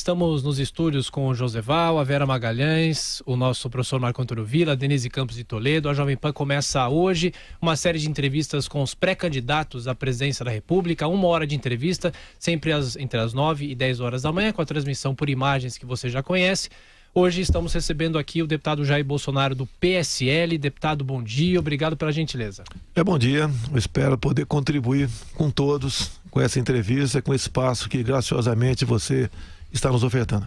Estamos nos estúdios com o Joseval, a Vera Magalhães, o nosso professor Marco Antônio Villa, a Denise Campos de Toledo. A Jovem Pan começa hoje uma série de entrevistas com os pré-candidatos à presidência da República. 1 hora de entrevista, sempre entre as 9 e 10 horas da manhã, com a transmissão por imagens que você já conhece. Hoje estamos recebendo aqui o deputado Jair Bolsonaro do PSL. Deputado, bom dia, obrigado pela gentileza. Bom dia, eu espero poder contribuir com todos, com essa entrevista, com esse espaço que graciosamente você está nos ofertando.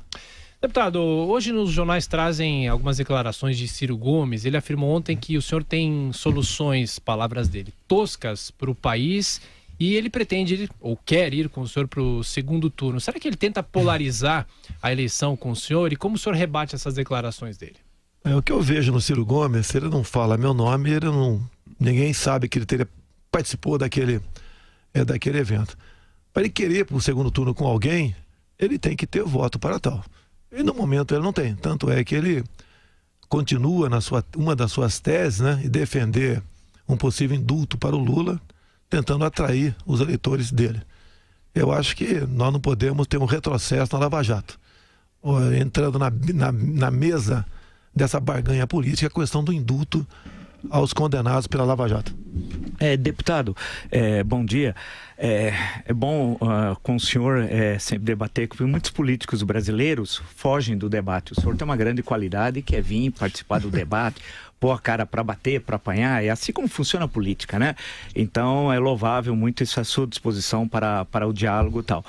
Deputado, hoje nos jornais trazem algumas declarações de Ciro Gomes. Ele afirmou ontem que o senhor tem soluções, palavras dele, toscas para o país, e ele pretende ir, ou quer ir com o senhor para o segundo turno. Será que ele tenta polarizar a eleição com o senhor? E como o senhor rebate essas declarações dele? O que eu vejo no Ciro Gomes, se ele não fala meu nome, ninguém sabe que ele participou daquele evento. Para ele querer ir para o segundo turno com alguém, ele tem que ter voto para tal. E no momento ele não tem. Tanto é que ele continua uma das suas teses, né, e defender um possível indulto para o Lula, tentando atrair os eleitores dele. Eu acho que nós não podemos ter um retrocesso na Lava Jato. Entrando na mesa dessa barganha política, a questão do indulto aos condenados pela Lava Jato. Deputado, bom dia. É bom com o senhor sempre debater, porque muitos políticos brasileiros fogem do debate. O senhor tem uma grande qualidade, que é vir participar do debate, pôr a cara para bater, para apanhar. É assim como funciona a política, né? Então é louvável muito essa sua disposição para o diálogo e tal.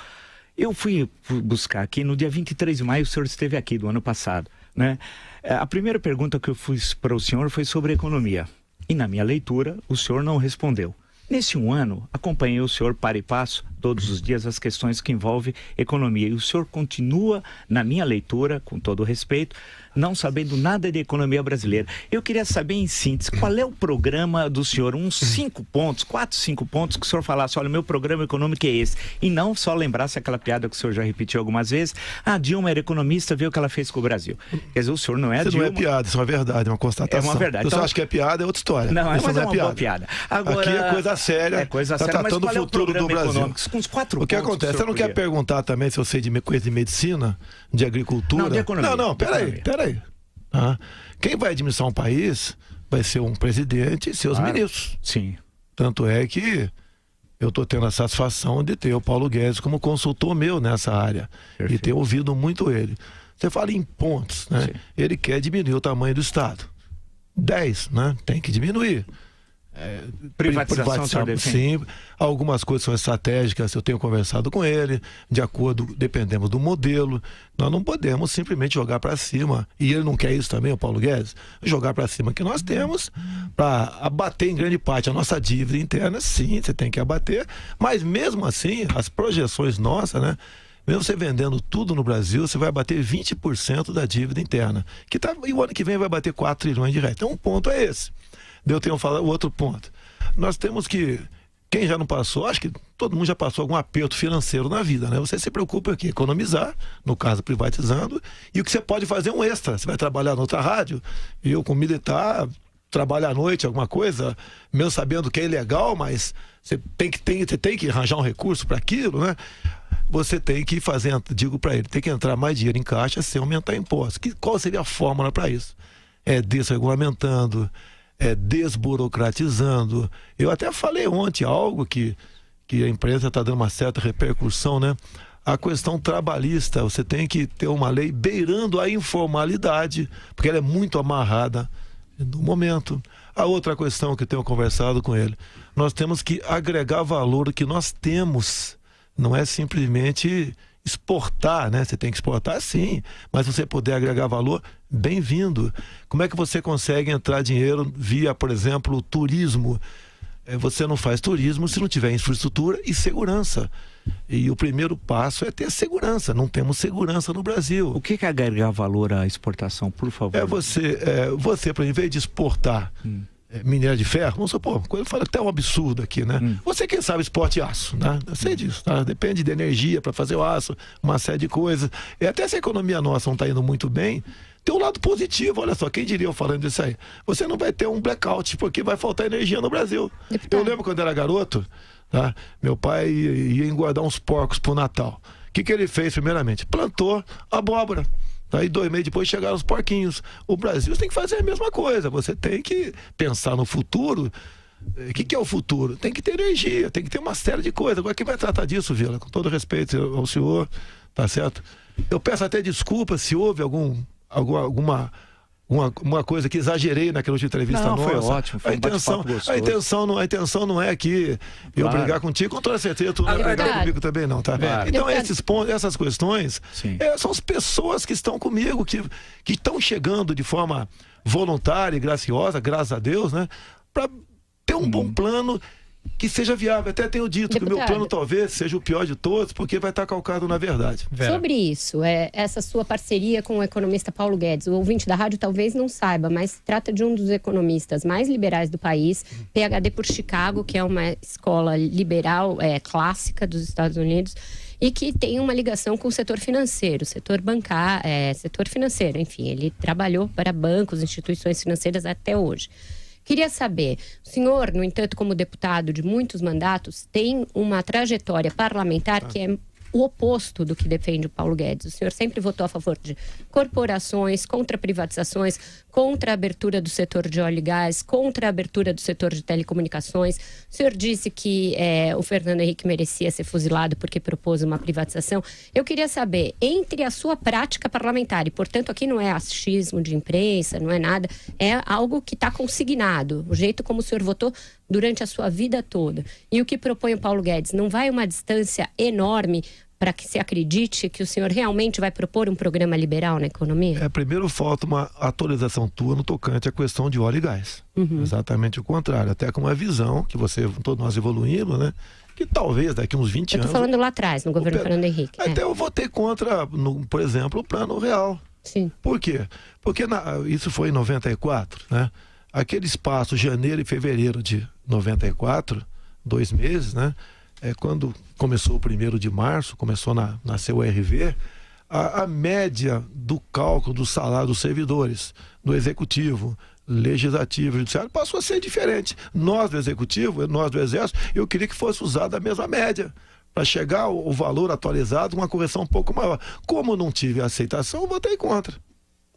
Eu fui buscar aqui, no dia 23 de maio, o senhor esteve aqui do ano passado, né? A primeira pergunta que eu fiz para o senhor foi sobre economia. E na minha leitura, o senhor não respondeu. Nesse um ano, acompanhei o senhor para e passo, todos os dias, as questões que envolvem economia. E o senhor continua, na minha leitura, com todo o respeito, não sabendo nada de economia brasileira. Eu queria saber, em síntese, qual é o programa do senhor? Uns 5 pontos, 4, 5 pontos, que o senhor falasse, olha, meu programa econômico é esse. E não só lembrasse aquela piada que o senhor já repetiu algumas vezes, a Dilma era economista, vê o que ela fez com o Brasil. Quer dizer, o senhor não é a Dilma. Não é piada, isso é uma verdade, é uma constatação. É uma verdade. Você acha que é piada, é outra história. Não, mas é uma piada. Boa piada. Agora, aqui é coisa séria. É coisa séria, tá tratando mas o futuro do Brasil. Com uns 4 o que pontos acontece? Você não quer perguntar também se eu sei de coisa de medicina, de agricultura? Não, de economia. Não, peraí. Quem vai administrar um país vai ser um presidente e seus ministros. Sim. Tanto é que eu estou tendo a satisfação de ter o Paulo Guedes como consultor meu nessa área. Perfeito. E ter ouvido muito ele. Você fala em pontos, né? Sim. Ele quer diminuir o tamanho do Estado. 10, né? Tem que diminuir. Privatização, sim, algumas coisas são estratégicas, eu tenho conversado com ele, dependemos do modelo, nós não podemos simplesmente jogar para cima, e ele não quer isso também, o Paulo Guedes, jogar para cima que nós temos para abater em grande parte a nossa dívida interna. Sim, você tem que abater, mas mesmo assim, as projeções nossas, né? Mesmo você vendendo tudo no Brasil, você vai bater 20% da dívida interna, e o ano que vem vai bater 4 trilhões de reais. Então, um ponto é esse. Eu tenho falado o outro ponto. Nós temos que, quem já não passou, acho que todo mundo já passou algum aperto financeiro na vida, né? Você se preocupa aqui, economizar, no caso privatizando, e o que você pode fazer é um extra. Você vai trabalhar na outra rádio, eu como militar, trabalho à noite, alguma coisa, mesmo sabendo que é ilegal, mas você tem que arranjar um recurso para aquilo, né? Você tem que fazer, digo para ele, tem que entrar mais dinheiro em caixa sem aumentar impostos. Qual seria a fórmula para isso? É desregulamentando, desburocratizando. Eu até falei ontem algo que a imprensa está dando uma certa repercussão, né? A questão trabalhista, você tem que ter uma lei beirando a informalidade, porque ela é muito amarrada no momento. A outra questão que eu tenho conversado com ele, nós temos que agregar valor que nós temos, não é simplesmente exportar, né? Você tem que exportar sim, mas se você puder agregar valor, bem-vindo. Como é que você consegue entrar dinheiro via, por exemplo, o turismo? Você não faz turismo se não tiver infraestrutura e segurança. E o primeiro passo é ter segurança. Não temos segurança no Brasil. O que é agregar valor à exportação, por favor? Você, por em vez de exportar minério de ferro, vamos supor, eu falo até um absurdo aqui, né? Você quem sabe exporte aço, né? Eu sei disso, tá? Depende de energia para fazer o aço, uma série de coisas. E até se a economia nossa não está indo muito bem, tem um lado positivo, olha só, quem diria eu falando disso aí? Você não vai ter um blackout, porque vai faltar energia no Brasil. Eu lembro quando era garoto, tá? Meu pai ia engordar uns porcos pro Natal. O que ele fez primeiramente? Plantou abóbora. Aí 2 meses depois chegaram os porquinhos. O Brasil tem que fazer a mesma coisa. Você tem que pensar no futuro. O que é o futuro? Tem que ter energia, tem que ter uma série de coisas. Agora, quem vai tratar disso, Vila? Com todo respeito ao senhor, tá certo? Eu peço até desculpa se houve alguma coisa que exagerei naquela última entrevista nossa. Foi ótimo, foi a intenção não é aqui eu brigar contigo, com toda certeza tu não vai brigar comigo também não, tá? Então esses pontos, essas questões são as pessoas que estão comigo, que estão chegando de forma voluntária e graciosa, graças a Deus, né? Para ter um bom plano que seja viável. Até tenho dito que o meu plano talvez seja o pior de todos, porque vai estar calcado na verdade. Sobre isso, essa sua parceria com o economista Paulo Guedes, o ouvinte da rádio talvez não saiba, mas trata de um dos economistas mais liberais do país, PhD por Chicago, que é uma escola liberal clássica dos Estados Unidos, e que tem uma ligação com o setor financeiro, setor bancário, setor financeiro, enfim, ele trabalhou para bancos, instituições financeiras até hoje. Queria saber, o senhor, no entanto, como deputado de muitos mandatos, tem uma trajetória parlamentar que é o oposto do que defende o Paulo Guedes. O senhor sempre votou a favor de corporações, contra privatizações, contra a abertura do setor de óleo e gás, contra a abertura do setor de telecomunicações. O senhor disse que o Fernando Henrique merecia ser fuzilado porque propôs uma privatização. Eu queria saber, entre a sua prática parlamentar, e portanto aqui não é achismo de imprensa, não é nada, é algo que está consignado, o jeito como o senhor votou durante a sua vida toda. E o que propõe o Paulo Guedes, não vai uma distância enorme para que se acredite que o senhor realmente vai propor um programa liberal na economia? Primeiro falta uma atualização tua no tocante à questão de óleo e gás. Exatamente o contrário, até com uma visão que todos nós evoluímos, né? Que talvez daqui uns 20 anos... Eu estou falando lá atrás, no governo Fernando Henrique. Até eu votei contra, por exemplo, o Plano Real. Sim. Por quê? Porque isso foi em 94, né? Aquele espaço, janeiro e fevereiro de 94, 2 meses, né? Quando começou o 1º de março, começou a nascer o RV, a média do cálculo do salário dos servidores, do executivo, legislativo, judiciário, passou a ser diferente. Nós do executivo, nós do exército, eu queria que fosse usada a mesma média, para chegar o valor atualizado, uma correção um pouco maior. Como não tive aceitação, eu votei contra.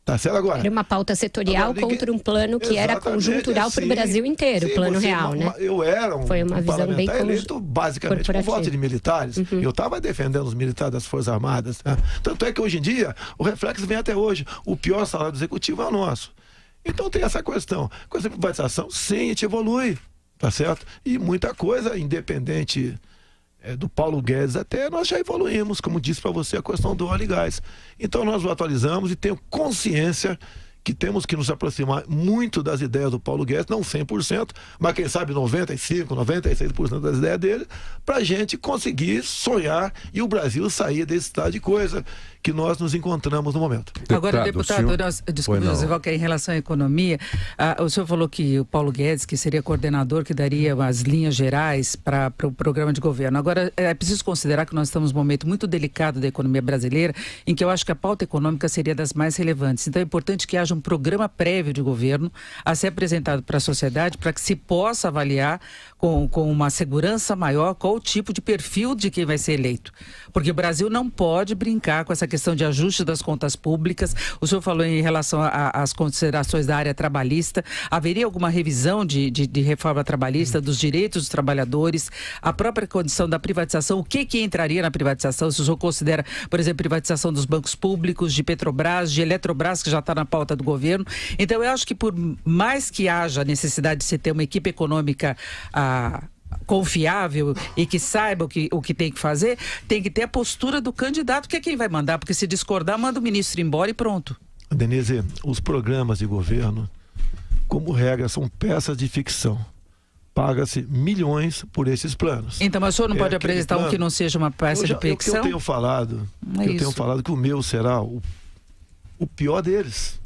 Tá certo agora? Era uma pauta setorial contra um plano que era conjuntural para o Brasil inteiro, o Plano Real, né? Eu era Foi uma visão bem eleito basicamente por voto de militares. Eu estava defendendo os militares das Forças Armadas. Né? Tanto é que hoje em dia, o reflexo vem até hoje. O pior salário do executivo é o nosso. Então tem essa questão. Com essa privatização, sim, a gente evolui, tá certo? E muita coisa, independente... do Paulo Guedes até, nós já evoluímos, como disse para você, a questão do óleo e gás. Então nós o atualizamos e tenho consciência que temos que nos aproximar muito das ideias do Paulo Guedes, não 100%, mas quem sabe 95%, 96% das ideias dele, para a gente conseguir sonhar e o Brasil sair desse estado de coisa que nós nos encontramos no momento. Agora, deputado, desculpe, José, que em relação à economia, o senhor falou que o Paulo Guedes, que seria coordenador, que daria as linhas gerais para o programa de governo. Agora, é preciso considerar que nós estamos num momento muito delicado da economia brasileira, em que eu acho que a pauta econômica seria das mais relevantes. Então, é importante que haja um programa prévio de governo a ser apresentado para a sociedade, para que se possa avaliar com uma segurança maior qual o tipo de perfil de quem vai ser eleito. Porque o Brasil não pode brincar com essa questão de ajuste das contas públicas. O senhor falou em relação às considerações da área trabalhista. Haveria alguma revisão de reforma trabalhista, dos direitos dos trabalhadores, a própria condição da privatização? O que entraria na privatização? Se o senhor considera, por exemplo, privatização dos bancos públicos, de Petrobras, de Eletrobras, que já está na pauta do governo. Então, eu acho que por mais que haja necessidade de se ter uma equipe econômica confiável e que saiba o que tem que fazer, tem que ter a postura do candidato, que é quem vai mandar, porque se discordar, manda o ministro embora e pronto. Denise, os programas de governo, como regra, são peças de ficção. Paga-se milhões por esses planos. Então, mas o senhor não pode apresentar um que não seja uma peça de ficção? Eu tenho falado que o meu será o pior deles.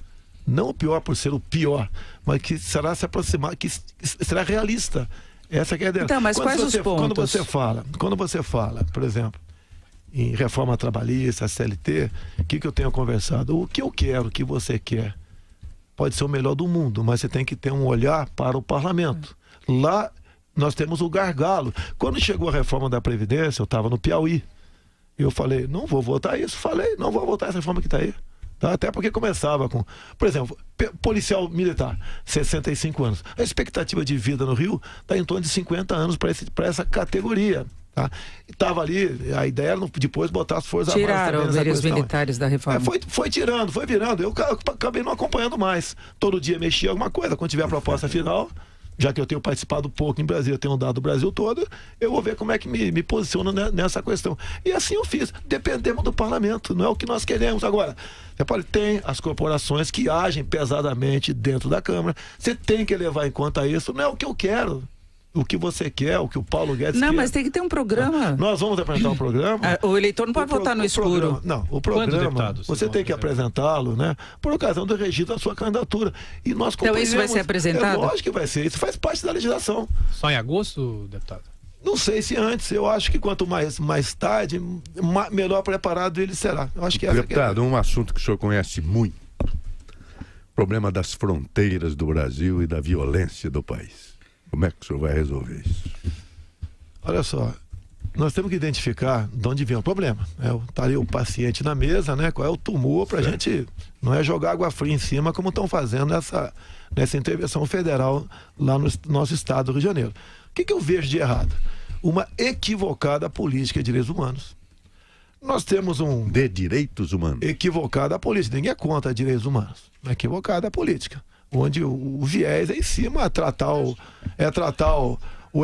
Não o pior por ser o pior, mas que será se aproximar, que será realista. Essa que é a ideia. Então, mas quais os pontos? Quando você fala, por exemplo, em reforma trabalhista, CLT, o que eu tenho conversado? O que eu quero, o que você quer, pode ser o melhor do mundo, mas você tem que ter um olhar para o parlamento. Lá nós temos o gargalo. Quando chegou a reforma da Previdência, eu estava no Piauí. Eu falei, não vou votar isso. Falei, não vou votar essa reforma que está aí. Tá? Até porque começava com, por exemplo, policial militar, 65 anos. A expectativa de vida no Rio está em torno de 50 anos para essa categoria. Tá? Estava ali, a ideia era depois botar as forças armadas. Tiraram os militares da reforma. Foi tirando, foi virando. Eu acabei não acompanhando mais. Todo dia mexia alguma coisa. Quando tiver a proposta final, já que eu tenho participado pouco em Brasília, eu tenho andado o Brasil todo, eu vou ver como é que me posiciono nessa questão. E assim eu fiz. Dependemos do parlamento, não é o que nós queremos. Agora, tem as corporações que agem pesadamente dentro da Câmara. Você tem que levar em conta isso. Não é o que eu quero. O que você quer, o que o Paulo Guedes quer. Não, mas tem que ter um programa. Nós vamos apresentar um programa. O eleitor não pode votar no escuro. O programa, você tem que apresentá-lo, né? Por ocasião do registro da sua candidatura. E nós então isso vai ser apresentado? Lógico que vai ser. Isso faz parte da legislação. Só em agosto, deputado? Não sei se antes. Eu acho que quanto mais tarde, melhor preparado ele será. Eu acho que deputado, um assunto que o senhor conhece muito. O problema das fronteiras do Brasil e da violência do país. Como é que o senhor vai resolver isso? Olha só, nós temos que identificar de onde vem o problema. Tá ali o paciente na mesa, né? Qual é o tumor para a gente não é jogar água fria em cima como estão fazendo nessa intervenção federal lá no nosso estado do Rio de Janeiro. O que eu vejo de errado? Uma equivocada política de direitos humanos. Nós temos de direitos humanos? Equivocada a política. Ninguém é contra direitos humanos. Equivocada a política. Onde o viés é em cima tratar o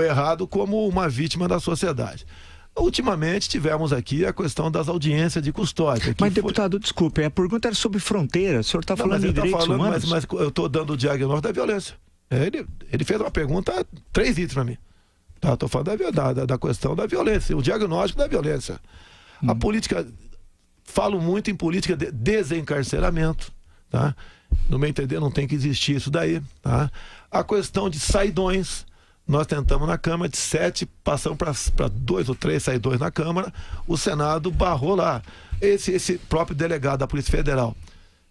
errado como uma vítima da sociedade. Ultimamente tivemos aqui a questão das audiências de custódia. Mas, deputado, desculpe, a pergunta era sobre fronteira. O senhor está falando de direitos humanos? Mas eu estou dando o diagnóstico da violência. Ele fez uma pergunta 3 itens para mim. Estou falando da questão da violência, o diagnóstico da violência. A política, falo muito em política de desencarceramento, tá? No meu entender, não tem que existir isso daí, tá? A questão de saidões, nós tentamos na Câmara, de 7, passamos para 2 ou 3 saidões na Câmara, o Senado barrou lá. Esse próprio delegado da Polícia Federal,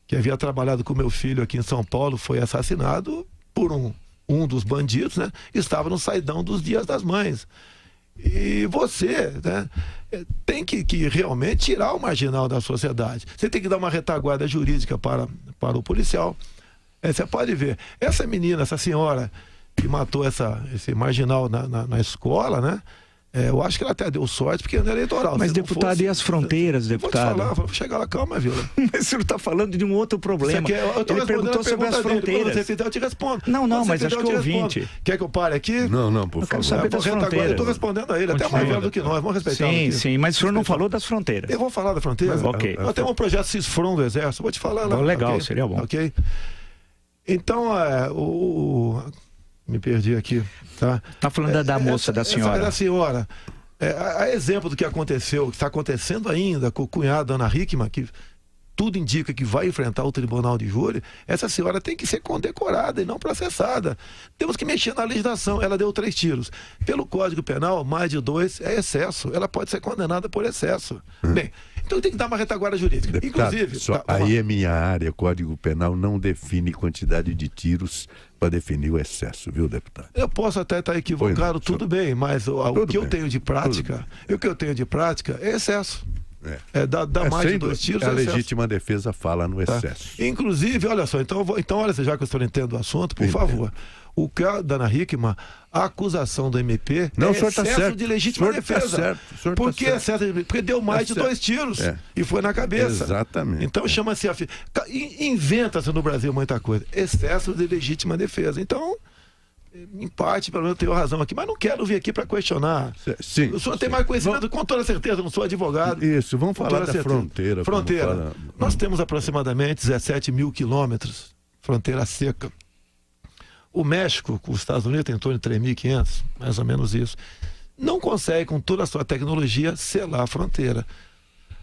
que havia trabalhado com meu filho aqui em São Paulo, foi assassinado por um dos bandidos, né? Estava no saidão dos Dias das Mães. E você, né, tem que realmente tirar o marginal da sociedade. Você tem que dar uma retaguarda jurídica para o policial. Você pode ver, essa menina, essa senhora que matou esse marginal na escola, né? Eu acho que ela até deu sorte, porque não é eleitoral. Mas, deputado, e as fronteiras, deputado? Vou chegar lá, calma, Vila. Mas o senhor está falando de um outro problema. Ele perguntou sobre as fronteiras. Quando você fizer, eu te respondo. Não, mas acho que o ouvinte... Quer que eu pare aqui? Não, por favor. Eu quero saber das fronteiras. Eu estou respondendo a ele, até mais velho do que nós. Vamos respeitar. Sim, mas o senhor não falou das fronteiras. Eu vou falar da fronteira. Ok. Nós temos um projeto Cisfron do Exército, vou te falar lá. Legal, seria bom. Ok? Então, me perdi aqui, tá? Está falando da moça, da senhora. Da senhora. A exemplo do que aconteceu, que está acontecendo ainda com o cunhado Ana Hickman, que tudo indica que vai enfrentar o tribunal de júri, essa senhora tem que ser condecorada e não processada. Temos que mexer na legislação. Ela deu 3 tiros. Pelo Código Penal, mais de 2 é excesso. Ela pode ser condenada por excesso. Bem, então tem que dar uma retaguarda jurídica. Deputado, inclusive... aí é minha área, o Código Penal não define quantidade de tiros para definir o excesso, viu, deputado? Eu posso até estar equivocado, tudo bem, mas o que eu tenho de prática, é excesso. Dá mais de 2 tiros. A legítima defesa fala no excesso. Tá. Inclusive, olha só, então olha, já que eu estou entendendo o assunto, por favor. O caso da Ana Hickman, a acusação do MP excesso de legítima defesa. Por que excesso? Porque deu mais de 2 tiros e foi na cabeça. Exatamente. Então chama-se... Inventa-se no Brasil muita coisa. Excesso de legítima defesa. Então... Em parte, pelo menos eu tenho razão aqui, mas não quero vir aqui para questionar. Sim, o senhor tem mais conhecimento, com toda certeza, eu não sou advogado. Isso, vamos falar da fronteira. Fronteira. Nós temos aproximadamente 17 mil quilômetros, fronteira seca. O México, com os Estados Unidos, tem em torno de 3.500, mais ou menos isso. Não consegue, com toda a sua tecnologia, selar a fronteira.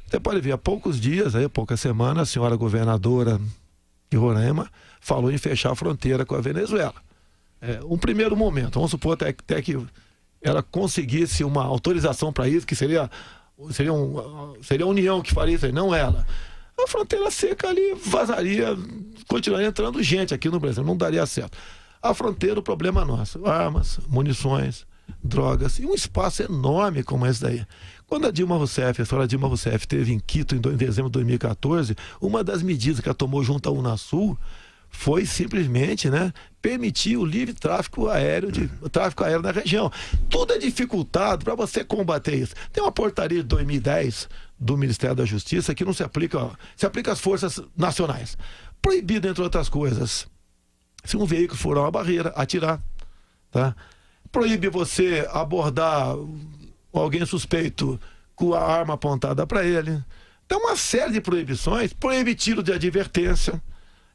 Você pode ver, há poucos dias, poucas semanas, a senhora governadora de Roraima falou em fechar a fronteira com a Venezuela. Um primeiro momento, vamos supor até que ela conseguisse uma autorização para isso, que seria a União que faria isso aí, não ela. A fronteira seca ali vazaria, continuaria entrando gente aqui no Brasil, não daria certo. A fronteira, o problema é nosso: armas, munições, drogas, e um espaço enorme como esse daí. Quando a senhora Dilma Rousseff esteve em Quito em dezembro de 2014, uma das medidas que ela tomou junto à Unasul foi simplesmente, né, permitir o livre tráfego aéreo na região. Tudo é dificultado para você combater isso. Tem uma portaria de 2010 do Ministério da Justiça que não se aplica, se aplica às forças nacionais. Proibido, entre outras coisas, se um veículo furar uma barreira, atirar, tá? Proíbe você abordar alguém suspeito com a arma apontada para ele. Então, uma série de proibições. Proíbe tiro de advertência.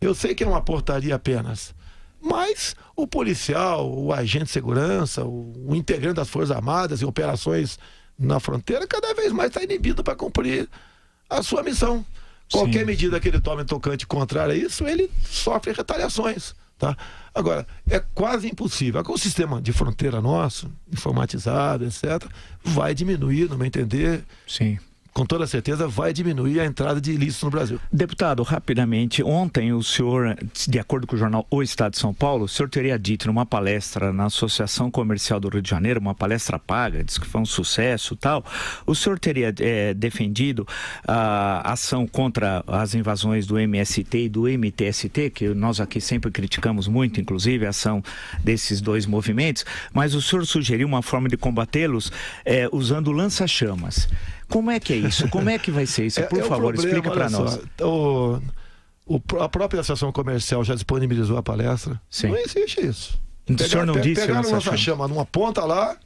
Eu sei que é uma portaria apenas, mas o policial, o agente de segurança, o integrante das Forças Armadas em operações na fronteira, cada vez mais está inibido para cumprir a sua missão. Qualquer medida que ele tome tocante contrária a isso, ele sofre retaliações, tá? Agora, é quase impossível. O sistema de fronteira nosso, informatizado, etc., vai diminuir, no meu entender. Sim. Com toda certeza vai diminuir a entrada de ilícitos no Brasil. Deputado, rapidamente, ontem o senhor, de acordo com o jornal O Estado de São Paulo, o senhor teria dito numa palestra na Associação Comercial do Rio de Janeiro, uma palestra paga, disse que foi um sucesso e tal, o senhor teria defendido a ação contra as invasões do MST e do MTST, que nós aqui sempre criticamos muito, inclusive a ação desses dois movimentos, mas o senhor sugeriu uma forma de combatê-los usando lança-chamas. Como é que é isso? Como é que vai ser isso? Por favor, explica para nós. A própria Associação Comercial já disponibilizou a palestra. Sim. Não existe isso. O senhor não disse pegaram lança-chama numa ponta lá,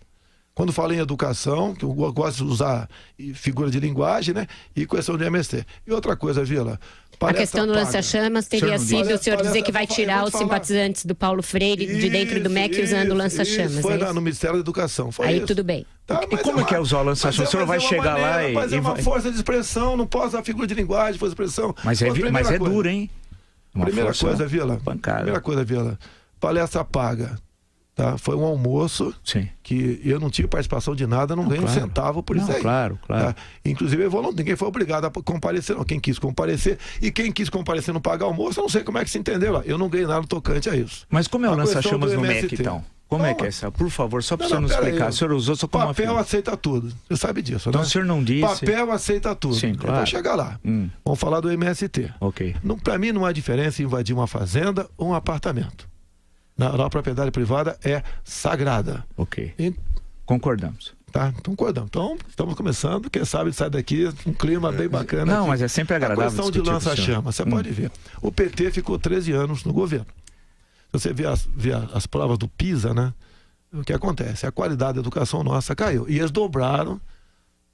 quando fala em educação, que eu gosto de usar figura de linguagem, né? E questão de MST. E outra coisa, Vila. A questão do lança-chamas teria sido o senhor dizer que vai tirar os simpatizantes do Paulo Freire de dentro do MEC usando lança-chamas. Foi no Ministério da Educação. Aí tudo bem. Tá, e como é que é usar o lança-chamas? O senhor vai chegar lá e... Mas é uma força de expressão, não posso usar figura de linguagem, força de expressão. Mas é duro, hein? Primeira coisa, Vila. Palestra paga. Tá? Foi um almoço. Sim. Que eu não tive participação de nada, não ganhei um centavo por isso aí. Claro. Tá? Inclusive, ninguém foi obrigado a comparecer, não. Quem quis comparecer, e quem quis comparecer não pagar almoço, eu não sei como é que se entendeu lá. Eu não ganhei nada tocante a isso. Mas como é o lança-chamas no MEC, então? Como é que é essa? Por favor, só para o senhor nos explicar. O senhor usou só como papel aceita tudo. Você sabe disso, então, né? O senhor não disse... Papel aceita tudo. Sim, claro. Vou chegar lá. Vamos falar do MST. Ok. Para mim, não há diferença em invadir uma fazenda ou um apartamento. Na propriedade privada é sagrada. Ok. Concordamos. Tá, concordamos. Então, estamos começando. Quem sabe sai daqui um clima bem bacana. Não, mas é sempre agradável. A questão de lança-chama, você pode ver. O PT ficou 13 anos no governo. Se você vê as provas do PISA, né? O que acontece? A qualidade da educação nossa caiu. E eles dobraram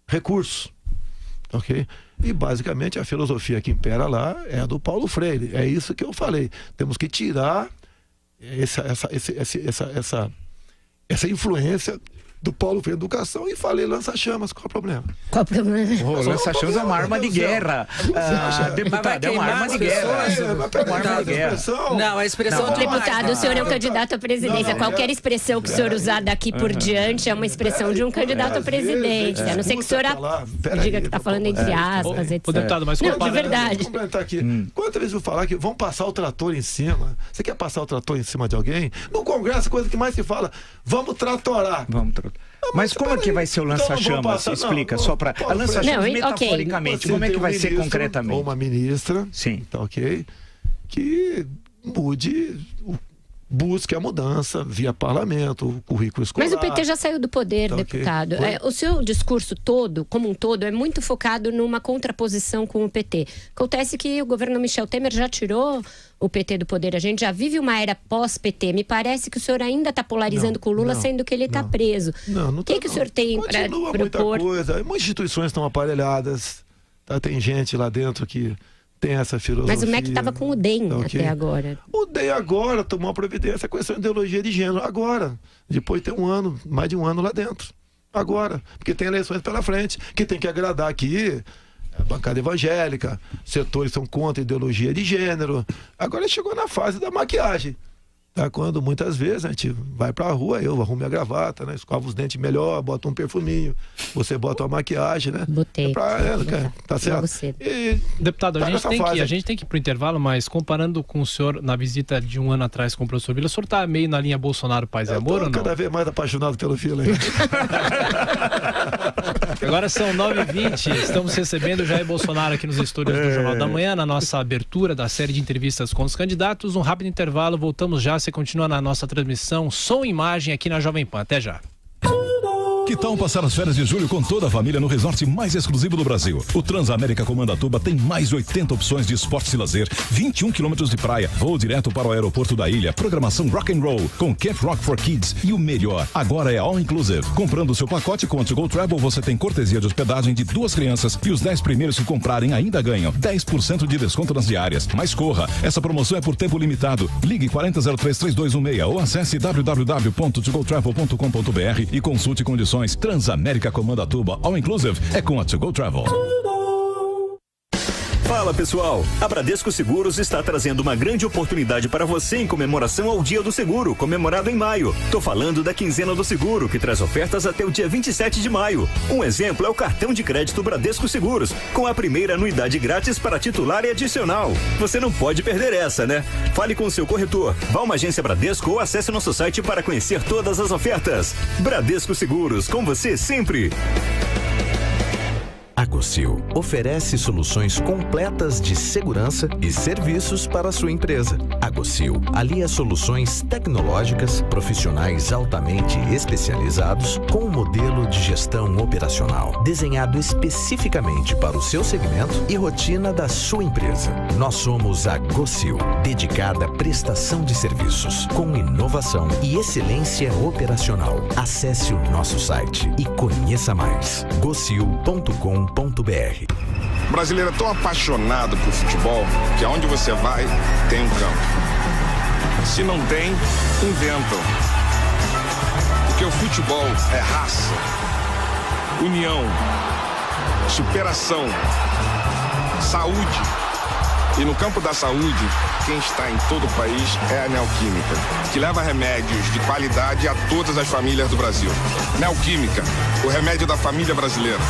recursos. Ok? E basicamente a filosofia que impera lá é a do Paulo Freire. É isso que eu falei. Temos que tirar essa influência do Paulo Freire Educação e falei lança-chamas. Qual é o problema? Qual o problema? Lança-chamas é uma arma de guerra. Deputado, é uma arma de guerra. Não, a expressão de deputado, o senhor é um candidato à presidência. Qualquer expressão que o senhor usar daqui por diante é uma expressão de um candidato à presidência. A não ser que o senhor diga que está falando entre aspas, etc. Deputado, mas não, de verdade. Vou complementar aqui. Quantas vezes eu vou falar que vão passar o trator em cima? Você quer passar o trator em cima de alguém? No Congresso, a coisa que mais se fala, vamos tratorar. Mas como é que vai ser o lança-chamas? Explica, só para... A lança-chamas, metaforicamente, como é que vai ser concretamente? Ou uma ministra, sim, tá ok? Que busque a mudança via parlamento, o currículo escolar. Mas o PT já saiu do poder, tá, deputado. Okay. O seu discurso todo, como um todo, é muito focado numa contraposição com o PT. Acontece que o governo Michel Temer já tirou o PT do poder. A gente já vive uma era pós-PT. Me parece que o senhor ainda está polarizando com o Lula, sendo que ele está preso. O que o senhor tem para propor? Muita coisa. Muitas instituições estão aparelhadas. Tá? Tem gente lá dentro que tem essa filosofia. Mas o MEC estava com o DEM até agora. O DEM agora tomou uma providência com essa ideologia de gênero. Agora. Depois de ter mais de um ano lá dentro. Agora. Porque tem eleições pela frente. Que tem que agradar aqui a bancada evangélica. Setores são contra a ideologia de gênero. Agora chegou na fase da maquiagem. Tá? Quando muitas vezes a gente vai pra rua, eu arrumo minha gravata, né? Escova os dentes melhor, bota um perfuminho, você bota uma maquiagem, né? Botei. Tá certo? Deputado, a gente tem que ir pro intervalo, mas comparando com o senhor na visita de um ano atrás com o professor Vila, o senhor tá meio na linha Bolsonaro, paz e amor ou não? Cada vez mais apaixonado pelo Vila. Agora são 9h20, estamos recebendo Jair Bolsonaro aqui nos estúdios do Jornal da Manhã, na nossa abertura da série de entrevistas com os candidatos. Um rápido intervalo, voltamos já, você continua na nossa transmissão, som e imagem aqui na Jovem Pan. Até já. Que tal passar as férias de julho com toda a família no resort mais exclusivo do Brasil? O Transamérica Comandatuba tem mais de 80 opções de esportes e lazer, 21 quilômetros de praia, voo direto para o aeroporto da ilha, programação rock and roll, com Camp Rock for Kids e o melhor, agora é all inclusive. Comprando o seu pacote com a To Go Travel, você tem cortesia de hospedagem de 2 crianças e os 10 primeiros que comprarem ainda ganham 10% de desconto nas diárias. Mas corra, essa promoção é por tempo limitado. Ligue 4003-3216 ou acesse www.togotravel.com.br e consulte condições. Transamérica Comandatuba All Inclusive é com a To Go Travel. Fala pessoal, a Bradesco Seguros está trazendo uma grande oportunidade para você em comemoração ao Dia do Seguro, comemorado em maio. Tô falando da Quinzena do Seguro, que traz ofertas até o dia 27 de maio. Um exemplo é o cartão de crédito Bradesco Seguros, com a primeira anuidade grátis para titular e adicional. Você não pode perder essa, né? Fale com o seu corretor, vá a uma agência Bradesco ou acesse nosso site para conhecer todas as ofertas. Bradesco Seguros, com você sempre. A Gocil oferece soluções completas de segurança e serviços para a sua empresa. A Gocil alia soluções tecnológicas, profissionais altamente especializados com um modelo de gestão operacional desenhado especificamente para o seu segmento e rotina da sua empresa. Nós somos a Gocil, dedicada à prestação de serviços com inovação e excelência operacional. Acesse o nosso site e conheça mais. gocil.com.br. O brasileiro é tão apaixonado por futebol que aonde você vai tem um campo. Se não tem, inventam. Porque o futebol é raça, união, superação, saúde. E no campo da saúde, quem está em todo o país é a Neoquímica, que leva remédios de qualidade a todas as famílias do Brasil. Neoquímica, o remédio da família brasileira.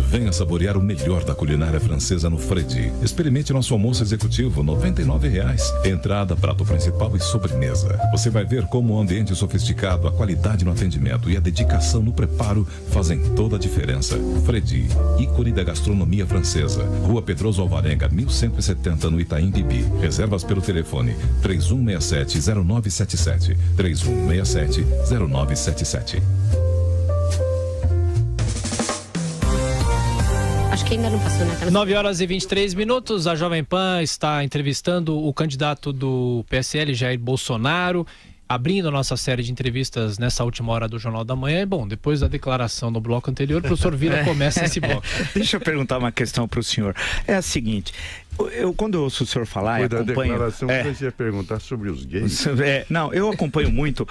Venha saborear o melhor da culinária francesa no Freddy. Experimente nosso almoço executivo, R$ 99,00. Entrada, prato principal e sobremesa. Você vai ver como o ambiente sofisticado, a qualidade no atendimento e a dedicação no preparo fazem toda a diferença. Freddy, ícone da gastronomia francesa. Rua Pedroso Alvarenga, 1170, no Itaim Bibi. Reservas pelo telefone 3167-0977. 3167-0977. Acho que ainda não passou, né? 9h23, a Jovem Pan está entrevistando o candidato do PSL, Jair Bolsonaro, abrindo a nossa série de entrevistas nessa última hora do Jornal da Manhã. Bom, depois da declaração do bloco anterior, o professor Vila começa esse bloco. Deixa eu perguntar uma questão para o senhor. É a seguinte, quando eu ouço o senhor falar, eu acompanho... declaração, você ia perguntar sobre os gays. Não, eu acompanho muito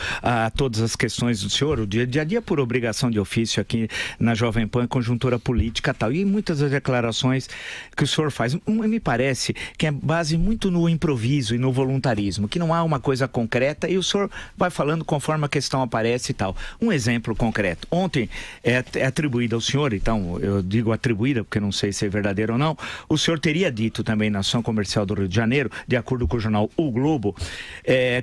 todas as questões do senhor, o dia a dia por obrigação de ofício aqui na Jovem Pan, conjuntura política e tal, e muitas das declarações que o senhor faz, me parece que é base muito no improviso e no voluntarismo, que não há uma coisa concreta e o senhor vai falando conforme a questão aparece e tal. Um exemplo concreto. Ontem é atribuída ao senhor, então eu digo atribuída porque não sei se é verdadeiro ou não, o senhor teria dito também na ação comercial do Rio de Janeiro, de acordo com o jornal O Globo,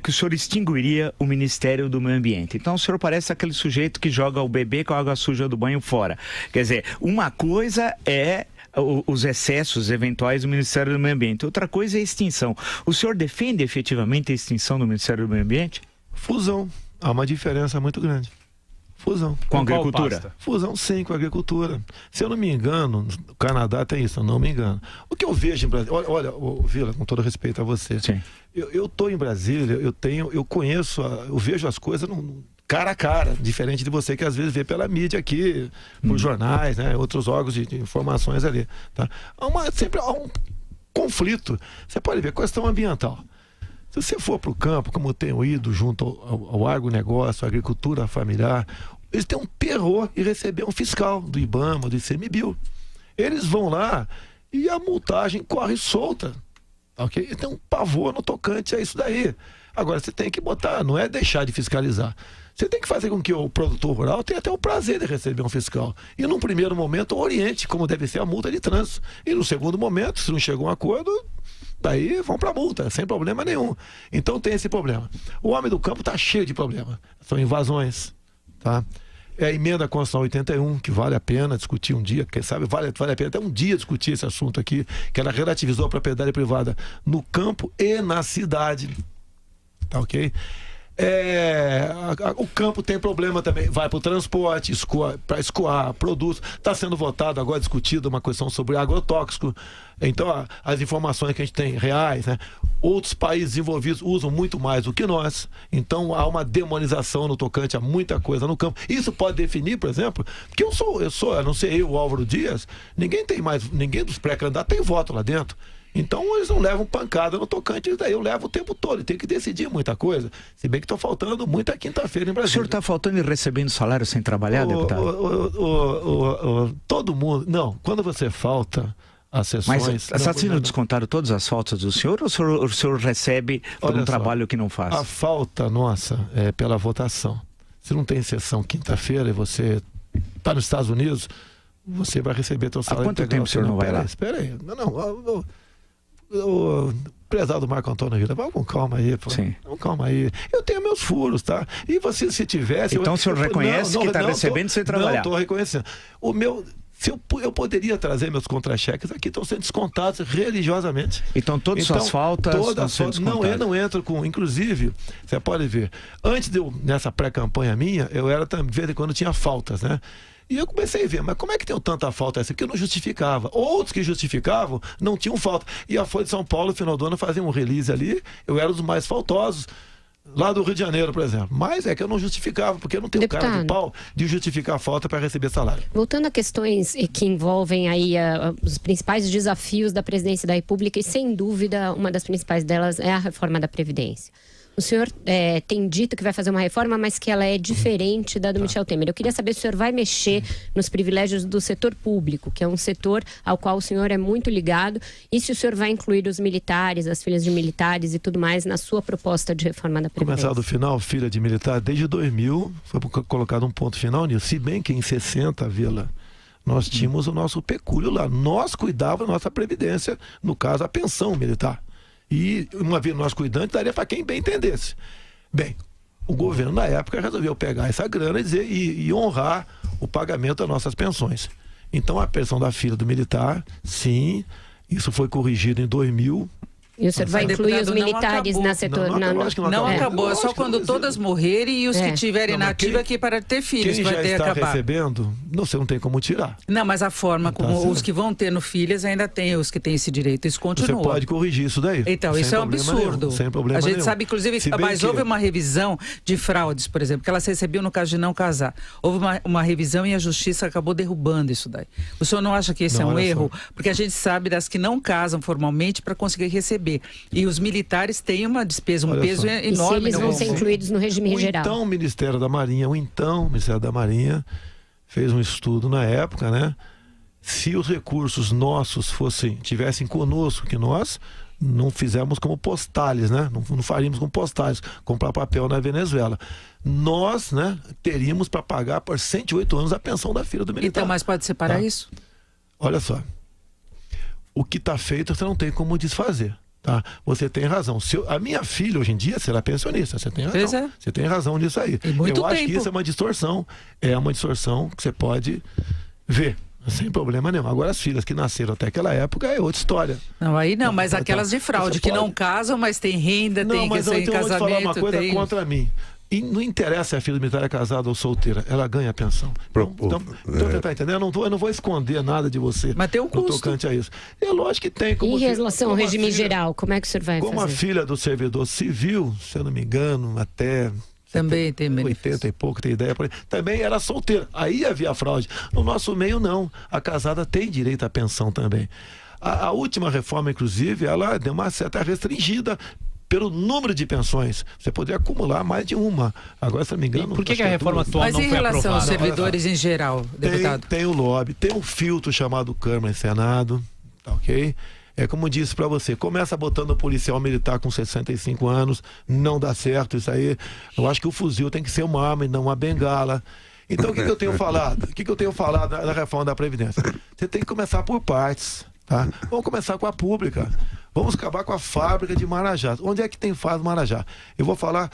que o senhor extinguiria o Ministério do Meio Ambiente. Então o senhor parece aquele sujeito que joga o bebê com a água suja do banho fora. Quer dizer, uma coisa é os excessos eventuais do Ministério do Meio Ambiente, outra coisa é a extinção. O senhor defende efetivamente a extinção do Ministério do Meio Ambiente? Fusão. Há uma diferença muito grande. Fusão. Com a agricultura? Fusão, sim, com a agricultura. Se eu não me engano, o Canadá tem isso, eu não me engano. O que eu vejo em Brasília... Olha, Vila, com todo respeito a você. Sim. Eu estou em Brasília, eu conheço, eu vejo as coisas cara a cara, diferente de você que às vezes vê pela mídia aqui, por jornais, né, outros órgãos de informações ali. Tá? Sempre há um conflito. Você pode ver, questão ambiental. Se você for para o campo, como eu tenho ido junto ao agronegócio, à agricultura familiar, eles têm um terror em receber um fiscal do IBAMA, do ICMBio. Eles vão lá e a multagem corre solta. Okay? Tem um pavor no tocante a isso daí. Agora, você tem que botar, não é deixar de fiscalizar. Você tem que fazer com que o produtor rural tenha até o prazer de receber um fiscal. E num primeiro momento, oriente como deve ser a multa de trânsito. E no segundo momento, se não chegou a um acordo... daí vão para a multa, sem problema nenhum. Então tem esse problema. O homem do campo está cheio de problema. São invasões, tá? É a emenda constitucional 81, que vale a pena discutir um dia, quem sabe vale a pena até um dia discutir esse assunto aqui, que ela relativizou a propriedade privada no campo e na cidade. Tá ok? O campo tem problema também, vai para o transporte, para escoar produtos. Está sendo votado agora, discutido uma questão sobre agrotóxico. Então, as informações que a gente tem reais, né? Outros países desenvolvidos usam muito mais do que nós. Então, há uma demonização no tocante a muita coisa no campo. Isso pode definir, por exemplo, porque eu não sei, o Álvaro Dias, ninguém dos pré-candidatos tem voto lá dentro. Então eles não levam pancada no tocante, daí eu levo o tempo todo, tem que decidir muita coisa. Se bem que estou faltando muita quinta-feira em Brasília. O senhor está faltando e recebendo salário sem trabalhar, deputado? Todo mundo. Não, quando você falta as sessões... Mas está sendo descontado todas as faltas do senhor ou o senhor recebe por um trabalho que não faz? A falta nossa é pela votação. Se não tem sessão quinta-feira e você está nos Estados Unidos, você vai receber seu salário. Há quanto tempo o senhor não vai lá? Espera aí. O prezado Marco Antônio Vila, vamos com calma aí, pô. Sim. Vamos calma aí. Eu tenho meus furos, tá? E você, se tivesse... Então o senhor reconhece que está recebendo sem trabalhar? Não, estou reconhecendo. Eu poderia trazer meus contra-cheques aqui, estão sendo descontados religiosamente. Então todas as faltas estão sendo descontadas? Não, eu não entro com... Inclusive, você pode ver, antes nessa pré-campanha minha, eu era também, de vez em quando tinha faltas, né? E eu comecei a ver, mas como é que tem tanta falta essa? Porque eu não justificava. Outros que justificavam não tinham falta. E a Folha de São Paulo, no final do ano, fazia um release ali, eu era um dos mais faltosos. Lá do Rio de Janeiro, por exemplo. Mas é que eu não justificava, porque eu não tenho cara de pau de justificar a falta para receber salário. Voltando a questões que envolvem aí os principais desafios da presidência da República, e sem dúvida uma das principais delas é a reforma da Previdência. O senhor tem dito que vai fazer uma reforma, mas que ela é diferente da do Michel Temer. Eu queria saber se o senhor vai mexer nos privilégios do setor público, que é um setor ao qual o senhor é muito ligado, e se o senhor vai incluir os militares, as filhas de militares e tudo mais na sua proposta de reforma da Previdência. Começar do final, filha de militar, desde 2000 foi colocado um ponto final nisso. Se bem que em 60, Vila, nós tínhamos o nosso pecúlio lá. Nós cuidávamos da nossa previdência, no caso a pensão militar. E uma vez nós cuidando, daria para quem bem entendesse. Bem, o governo na época resolveu pegar essa grana e honrar o pagamento das nossas pensões. Então a pensão da filha do militar, sim, isso foi corrigido em 2000. E o senhor vai incluir os militares na setor... Não acabou, é só quando todas morrerem e os que tiverem na ativa aqui para ter filhos, vai ter acabado. Quem já está recebendo, você não tem como tirar. Não, mas a forma como os que vão tendo filhas ainda tem os que têm esse direito, isso continua. Você pode corrigir isso daí. Então, isso é um absurdo. Sem problema nenhum. A gente sabe, inclusive, mas houve uma revisão de fraudes, por exemplo, que elas recebiam no caso de não casar. Houve uma revisão e a justiça acabou derrubando isso daí. O senhor não acha que esse é um erro? Porque a gente sabe das que não casam formalmente para conseguir receber. E os militares têm uma despesa, um peso enorme. E se eles vão ser incluídos no regime geral? Então, o Ministério da Marinha fez um estudo na época, né? Se os recursos nossos tivessem conosco, que nós não fizemos como postales, né? Não faríamos como postales, comprar papel na Venezuela. Nós, né, teríamos para pagar por 108 anos a pensão da filha do militar. Então, mas pode separar isso? Olha só. O que está feito, você não tem como desfazer. Tá? Você tem razão. A minha filha hoje em dia será pensionista. Você tem razão. Você tem razão nisso aí. Eu acho que isso é uma distorção. É uma distorção que você pode ver. Sem problema nenhum. Agora as filhas que nasceram até aquela época é outra história. Não, aí não, mas aquelas de fraude que não casam, mas tem renda, tem que ser em casamento. Não, mas eu vou falar uma coisa contra mim. E não interessa se a filha do militar é casada ou solteira, ela ganha a pensão. Então você tá entendendo? Eu não vou esconder nada de você. Mas tem um custo. Tocante a isso. É lógico que tem. Em relação ao regime geral, como é que o senhor vai fazer? Como a filha do servidor civil, se eu não me engano, até... Também tem 80 e pouco, tem ideia. Também era solteira. Aí havia fraude. No nosso meio, não. A casada tem direito à pensão também. A última reforma, inclusive, ela deu uma certa restringida pelo número de pensões. Você poderia acumular mais de uma. Agora, se não me engano... E por que a reforma atual não foi aprovada? Mas em relação aos servidores em geral, deputado? Tem o lobby, tem um filtro chamado Câmara e Senado, tá ok? É como disse para você, começa botando policial militar com 65 anos, não dá certo isso aí. Eu acho que o fuzil tem que ser uma arma e não uma bengala. Então, o que eu tenho falado? O que eu tenho falado da reforma da Previdência? Você tem que começar por partes, tá? Vamos começar com a pública. Vamos acabar com a fábrica de Marajá. Onde é que tem fábrica de Marajá? Eu vou falar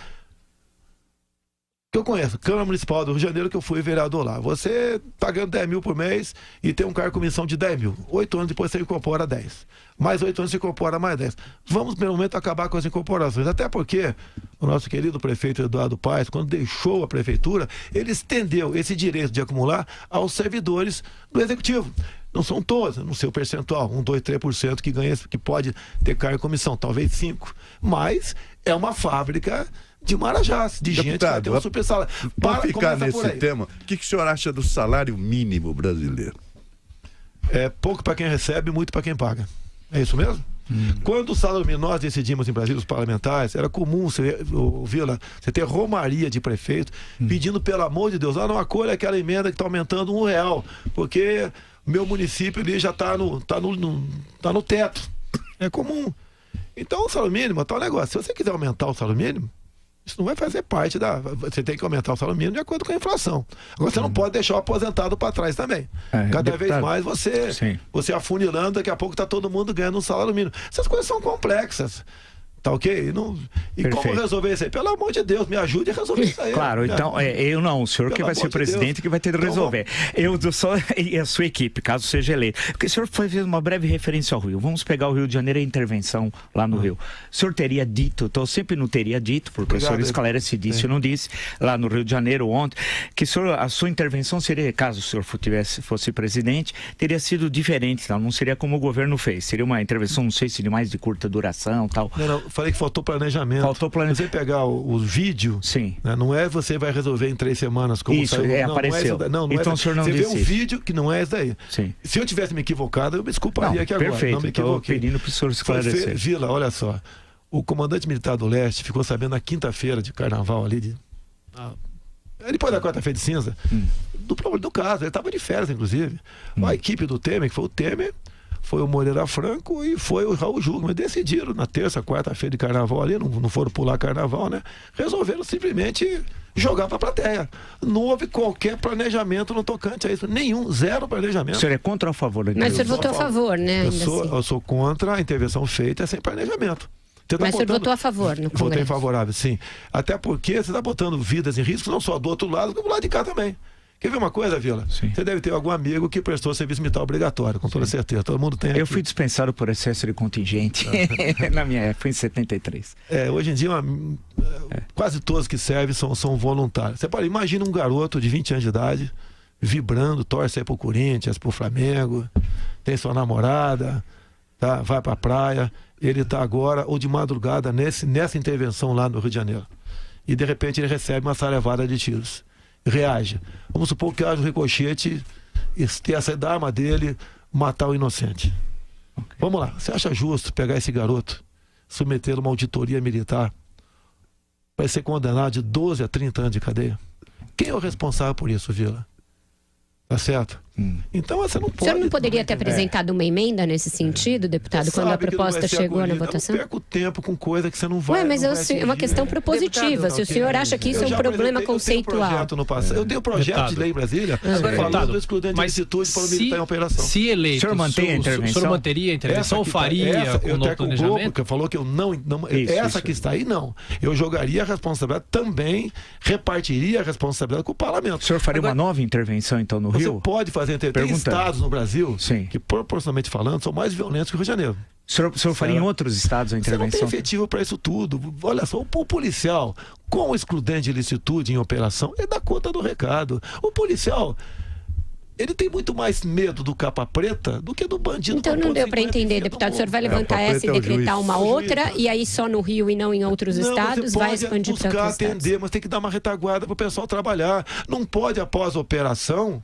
que eu conheço, Câmara Municipal do Rio de Janeiro, que eu fui vereador lá. Você tá ganhando 10 mil por mês e tem um cargo com comissão de 10 mil. 8 anos depois você incorpora 10. Mais 8 anos você incorpora mais 10. Vamos, pelo momento, acabar com as incorporações. Até porque o nosso querido prefeito Eduardo Paes, quando deixou a prefeitura, ele estendeu esse direito de acumular aos servidores do Executivo. Não são todos, não sei o percentual, 1, 2, 3% que ganha, que pode ter cargo em comissão, talvez 5%. Mas é uma fábrica de marajás, de gente que vai ter um super salário. Para ficar nesse tema, o que o senhor acha do salário mínimo brasileiro? É pouco para quem recebe, muito para quem paga. É isso mesmo? Quando o salário mínimo nós decidimos em Brasília, os parlamentares, era comum, Vila, você ter romaria de prefeito pedindo, pelo amor de Deus, não acolha aquela emenda que está aumentando R$1, porque meu município ali já está no teto. É comum. Então o salário mínimo é tal negócio. Se você quiser aumentar o salário mínimo, isso não vai fazer parte da... Você tem que aumentar o salário mínimo de acordo com a inflação. Agora você não pode deixar o aposentado para trás também. Cada vez mais você afunilando, daqui a pouco está todo mundo ganhando um salário mínimo. Essas coisas são complexas. Tá ok? E como resolver isso aí? Pelo amor de Deus, me ajude a resolver isso aí. Claro, então, eu não, o senhor que vai ser presidente que vai ter de resolver. Eu só e a sua equipe, caso seja eleito. Porque o senhor fez uma breve referência ao Rio. Vamos pegar o Rio de Janeiro e a intervenção lá no Rio. O senhor teria dito, então sempre não teria dito, porque o senhor esclarece se disse ou não disse, lá no Rio de Janeiro ontem, que a sua intervenção seria, caso o senhor fosse presidente, teria sido diferente, não seria como o governo fez. Seria uma intervenção, não sei se de mais de curta duração, tal. Não. Falei que faltou planejamento. Você pegar o vídeo, né, não é você vai resolver em 3 semanas como isso, saiu. Apareceu. Então o senhor não você disse vê um vídeo que não é esse daí. Sim. Se eu tivesse me equivocado, eu me desculparia aqui agora. Perfeito, não me equivoquei. pedindo para o senhor esclarecer. Vila, olha só. O comandante militar do Leste ficou sabendo na quinta-feira de carnaval ali, depois da quarta-feira de cinza, do problema do caso. Ele estava de férias, inclusive. A equipe do Temer, que foi o Temer, foi o Moreira Franco e foi o Raul Jungmann. Decidiram na terça, quarta-feira de carnaval ali, não foram pular carnaval, né? Resolveram simplesmente jogar para a plateia. Não houve qualquer planejamento no tocante a isso. Nenhum, zero planejamento. O senhor é contra ou a favor? Mas o senhor votou a favor, né? Eu sou contra a intervenção feita sem planejamento. Mas o senhor votou a favor no Congresso? Votei favorável, sim. Até porque você está botando vidas em risco, não só do outro lado, como do lado de cá também. Quer ver uma coisa, Vila? Sim. Você deve ter algum amigo que prestou serviço militar obrigatório, com toda certeza. Todo mundo tem aqui. Eu fui dispensado por excesso de contingente na minha época, em 73. Hoje em dia, quase todos que servem são voluntários. Você pode imaginar um garoto de 20 anos de idade, vibrando, torce aí pro Corinthians, pro Flamengo, tem sua namorada, tá? Vai pra praia, ele tá agora, ou de madrugada, nessa intervenção lá no Rio de Janeiro. E de repente ele recebe uma salevada de tiros. Reage. Vamos supor que haja um ricochete e ter essa arma dele, matar o inocente. Okay. Vamos lá. Você acha justo pegar esse garoto, submeter a uma auditoria militar, vai ser condenado de 12 a 30 anos de cadeia? Quem é o responsável por isso, Vila? Tá certo? Então você não pode... O senhor não poderia ter apresentado uma emenda nesse sentido, deputado, quando a proposta chegou na votação? Eu perco tempo com coisa que você não vai... Mas é uma questão propositiva. Se o senhor acha que isso é um problema conceitual... Eu tenho projeto de lei em Brasília falando do excludente de licitude para o militar em operação. Se eleito, o senhor mantém a intervenção? O senhor manteria a intervenção ou faria com o novo planejamento? Porque falou que eu não essa que está aí, não. Eu jogaria a responsabilidade também, repartiria a responsabilidade com o parlamento. O senhor faria uma nova intervenção, então, no Rio? Você pode fazer tem estados no Brasil que, proporcionalmente falando, são mais violentos que o Rio de Janeiro. O senhor faria em outros estados a intervenção? Você não tem efetivo para isso tudo. Olha só, o policial, com o excludente de licitude em operação, ele dá conta do recado. O policial, ele tem muito mais medo do capa preta do que do bandido. Então não deu para entender, deputado. O senhor vai levantar essa e decretar uma outra, e aí só no Rio e não em outros estados? Vai expandir para outros estados? Atender, mas tem que dar uma retaguarda para o pessoal trabalhar. Não pode, após a operação,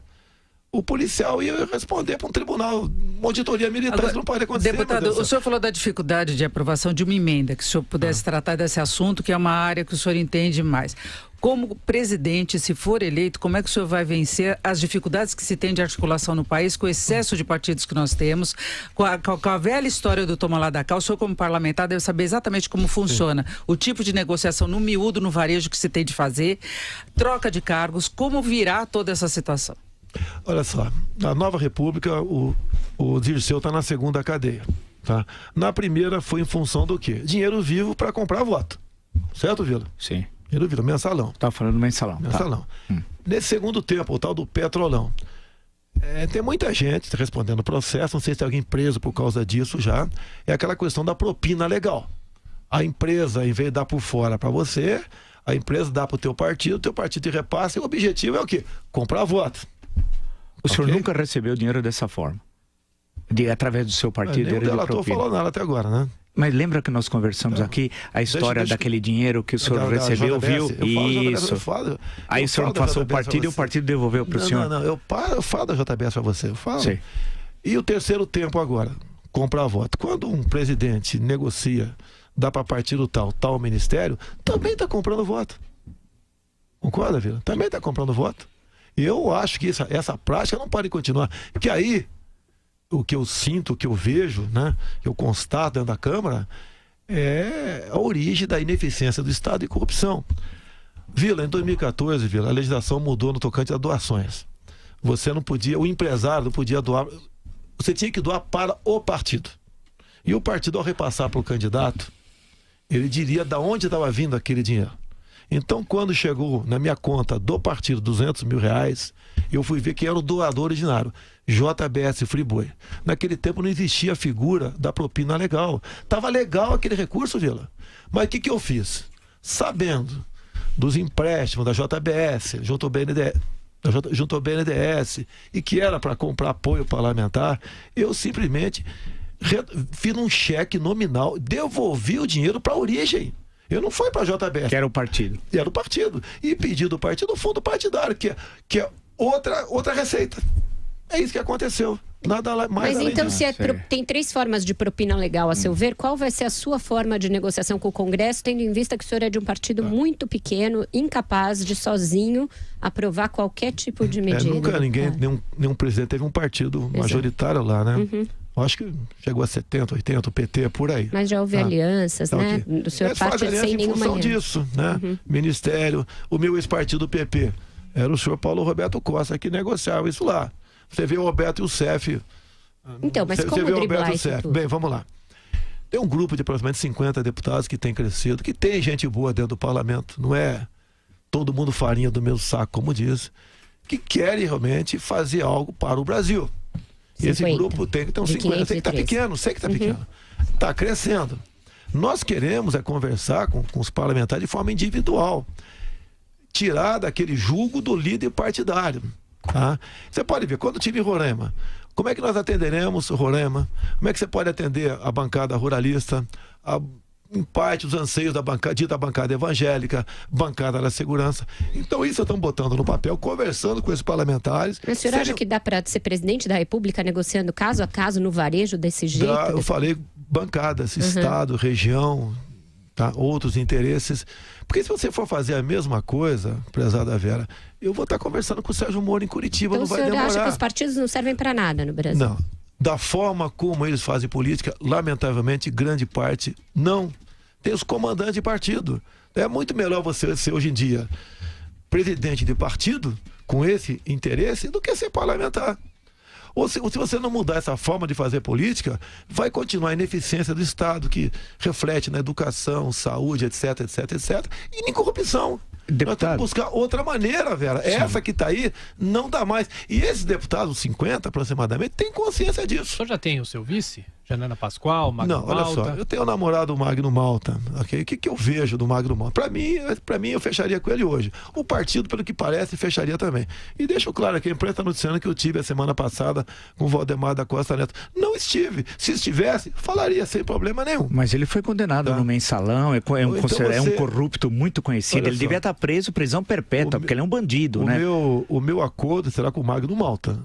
o policial ia responder para um tribunal, uma auditoria militar. Agora, isso não pode acontecer. Deputado, o senhor falou da dificuldade de aprovação de uma emenda, que o senhor pudesse tratar desse assunto, que é uma área que o senhor entende mais. Como presidente, se for eleito, como é que o senhor vai vencer as dificuldades que se tem de articulação no país, com o excesso de partidos que nós temos, com a velha história do toma lá da cá? O senhor, como parlamentar, deve saber exatamente como funciona o tipo de negociação no miúdo, no varejo que se tem de fazer, troca de cargos, como virar toda essa situação? Olha só, na Nova República, o Dirceu está na segunda cadeia. Tá? Na primeira foi em função do quê? Dinheiro vivo para comprar voto. Certo, Vila? Sim. Dinheiro Vila, mensalão. Tá falando mensalão. Mensalão. Tá. Nesse segundo tempo, o tal do Petrolão. Tem muita gente respondendo o processo, não sei se tem alguém preso por causa disso já. É aquela questão da propina legal. A empresa, em vez de dar por fora para você, a empresa dá para o teu partido te repassa, e o objetivo é o quê? Comprar voto. O senhor nunca recebeu dinheiro dessa forma? Através do seu partido? Nem o delator falou nada até agora, né? Mas lembra que nós conversamos aqui a história daquele dinheiro que o senhor recebeu, viu? Isso. Aí o senhor passou o partido e o partido devolveu para o senhor? Não, eu falo da JBS para você, eu falo. Sim. E o terceiro tempo agora, comprar voto. Quando um presidente negocia, dá para partido tal ministério, também está comprando voto. Concorda, Vila? Também está comprando voto. E eu acho que essa prática não pode continuar. Porque aí, o que eu sinto, o que eu vejo, né, que eu constato dentro da Câmara, é a origem da ineficiência do Estado e corrupção. Vila, em 2014, Vila, a legislação mudou no tocante a doações. Você não podia, o empresário não podia doar, você tinha que doar para o partido. E o partido, ao repassar para o candidato, ele diria de onde estava vindo aquele dinheiro. Então, quando chegou na minha conta do partido R$200 mil, eu fui ver quem era o doador originário, JBS Friboi. Naquele tempo não existia a figura da propina legal. Estava legal aquele recurso, Vila. Mas o que eu fiz? Sabendo dos empréstimos da JBS, junto ao BNDES, e que era para comprar apoio parlamentar, eu simplesmente fiz um cheque nominal, devolvi o dinheiro para a origem. Eu não fui para a JBS. Que era o partido. Era o partido. E pedi do partido o fundo partidário, que é outra receita. É isso que aconteceu. Nada mais. Mas então, se tem 3 formas de propina legal, a seu ver, qual vai ser a sua forma de negociação com o Congresso, tendo em vista que o senhor é de um partido muito pequeno, incapaz de sozinho aprovar qualquer tipo de medida? Nunca nenhum presidente teve um partido majoritário lá, né? Acho que chegou a 70, 80, o PT é por aí. Mas já houve alianças, né? Do seu partido sem nenhuma em função disso, né? Ministério, o meu ex-partido PP, era o senhor Paulo Roberto Costa que negociava isso lá. Você vê o Roberto e o CEF. Então, mas como driblar isso tudo? Bem, vamos lá. Tem um grupo de aproximadamente 50 deputados que tem crescido, que tem gente boa dentro do parlamento. Não é todo mundo farinha do mesmo saco, como diz, que querem realmente fazer algo para o Brasil. E esse grupo tem que ter uns 50. Sei que está pequeno, pequeno. Está crescendo. Nós queremos conversar com os parlamentares de forma individual. Tirar daquele jugo do líder partidário. Tá? Você pode ver, quando eu estive em Roraima, como é que nós atenderemos Roraima? Como é que você pode atender a bancada ruralista, em parte os anseios da bancada evangélica, bancada da segurança? Então isso estamos botando no papel, conversando com esses parlamentares. Mas o senhor acha que dá para ser presidente da República negociando caso a caso no varejo desse jeito? Eu falei bancadas, estado, região, tá? Outros interesses. Porque se você for fazer a mesma coisa, prezada Vera, eu vou estar conversando com o Sérgio Moro em Curitiba, então, não vai demorar. Então o senhor acha que os partidos não servem para nada no Brasil? Não. Da forma como eles fazem política, lamentavelmente, grande parte não. Tem os comandantes de partido. É muito melhor você ser, hoje em dia, presidente de partido, com esse interesse, do que ser parlamentar. Ou se você não mudar essa forma de fazer política, vai continuar a ineficiência do Estado, que reflete na educação, saúde, etc, etc, etc, e nem corrupção. Deputado. Nós temos que buscar outra maneira, Vera. Sim. Essa que está aí não dá mais. E esses deputados, 50 aproximadamente, têm consciência disso. O senhor já tem o seu vice? Janana Pascoal, Magno Malta? Não, olha só, eu tenho o namorado Magno Malta, ok? O que eu vejo do Magno Malta? Para mim, eu fecharia com ele hoje. O partido, pelo que parece, fecharia também. E deixo claro aqui, a imprensa está noticiando que eu tive a semana passada com o Valdemar da Costa Neto. Não estive. Se estivesse, falaria sem problema nenhum. Mas ele foi condenado no mensalão, é um corrupto muito conhecido. Ele devia estar preso, prisão perpétua, porque ele é um bandido, né? O meu acordo será com o Magno Malta.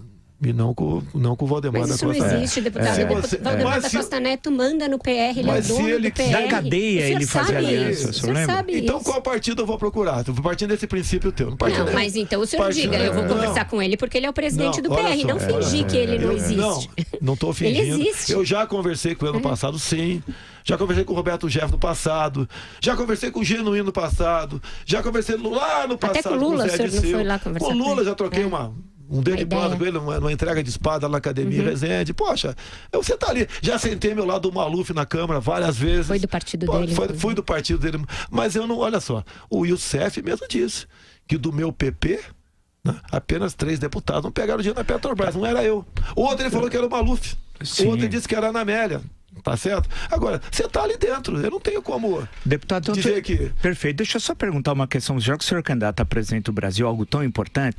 E não com o Valdemar da Costa Neto. Mas isso não existe, deputado. Valdemar da Costa Neto manda no PR, ele é dono do PR. Na cadeia ele fazia aliança, o senhor lembra? Então qual partido eu vou procurar? Eu vou partir desse princípio teu. Não, mas então o senhor diga, eu vou conversar com ele porque ele é o presidente do PR, não fingir que ele não existe. Não estou fingindo. Ele existe. Eu já conversei com ele no passado, sim. Já conversei com o Roberto Jeff no passado. Já conversei com o Genuíno no passado. Já conversei lá no passado. Até com o Lula, o senhor não foi lá conversar com o Lula já troquei uma um dedo de plano com ele, numa entrega de espada na Academia Resende. Poxa, você tá ali. Já sentei meu lado do Maluf na Câmara várias vezes. Foi do partido dele. Fui do partido dele. Mas eu não, olha só, o Youssef mesmo disse que do meu PP, né, apenas 3 deputados não pegaram dinheiro na Petrobras, não era eu. Outro ele falou que era o Maluf. Sim. Outro ele disse que era a Ana Amélia. Tá certo? Agora, você tá ali dentro, eu não tenho como deputado, dizer que... Perfeito. Deixa eu só perguntar uma questão. Já que o senhor é candidato a presidente do Brasil, algo tão importante,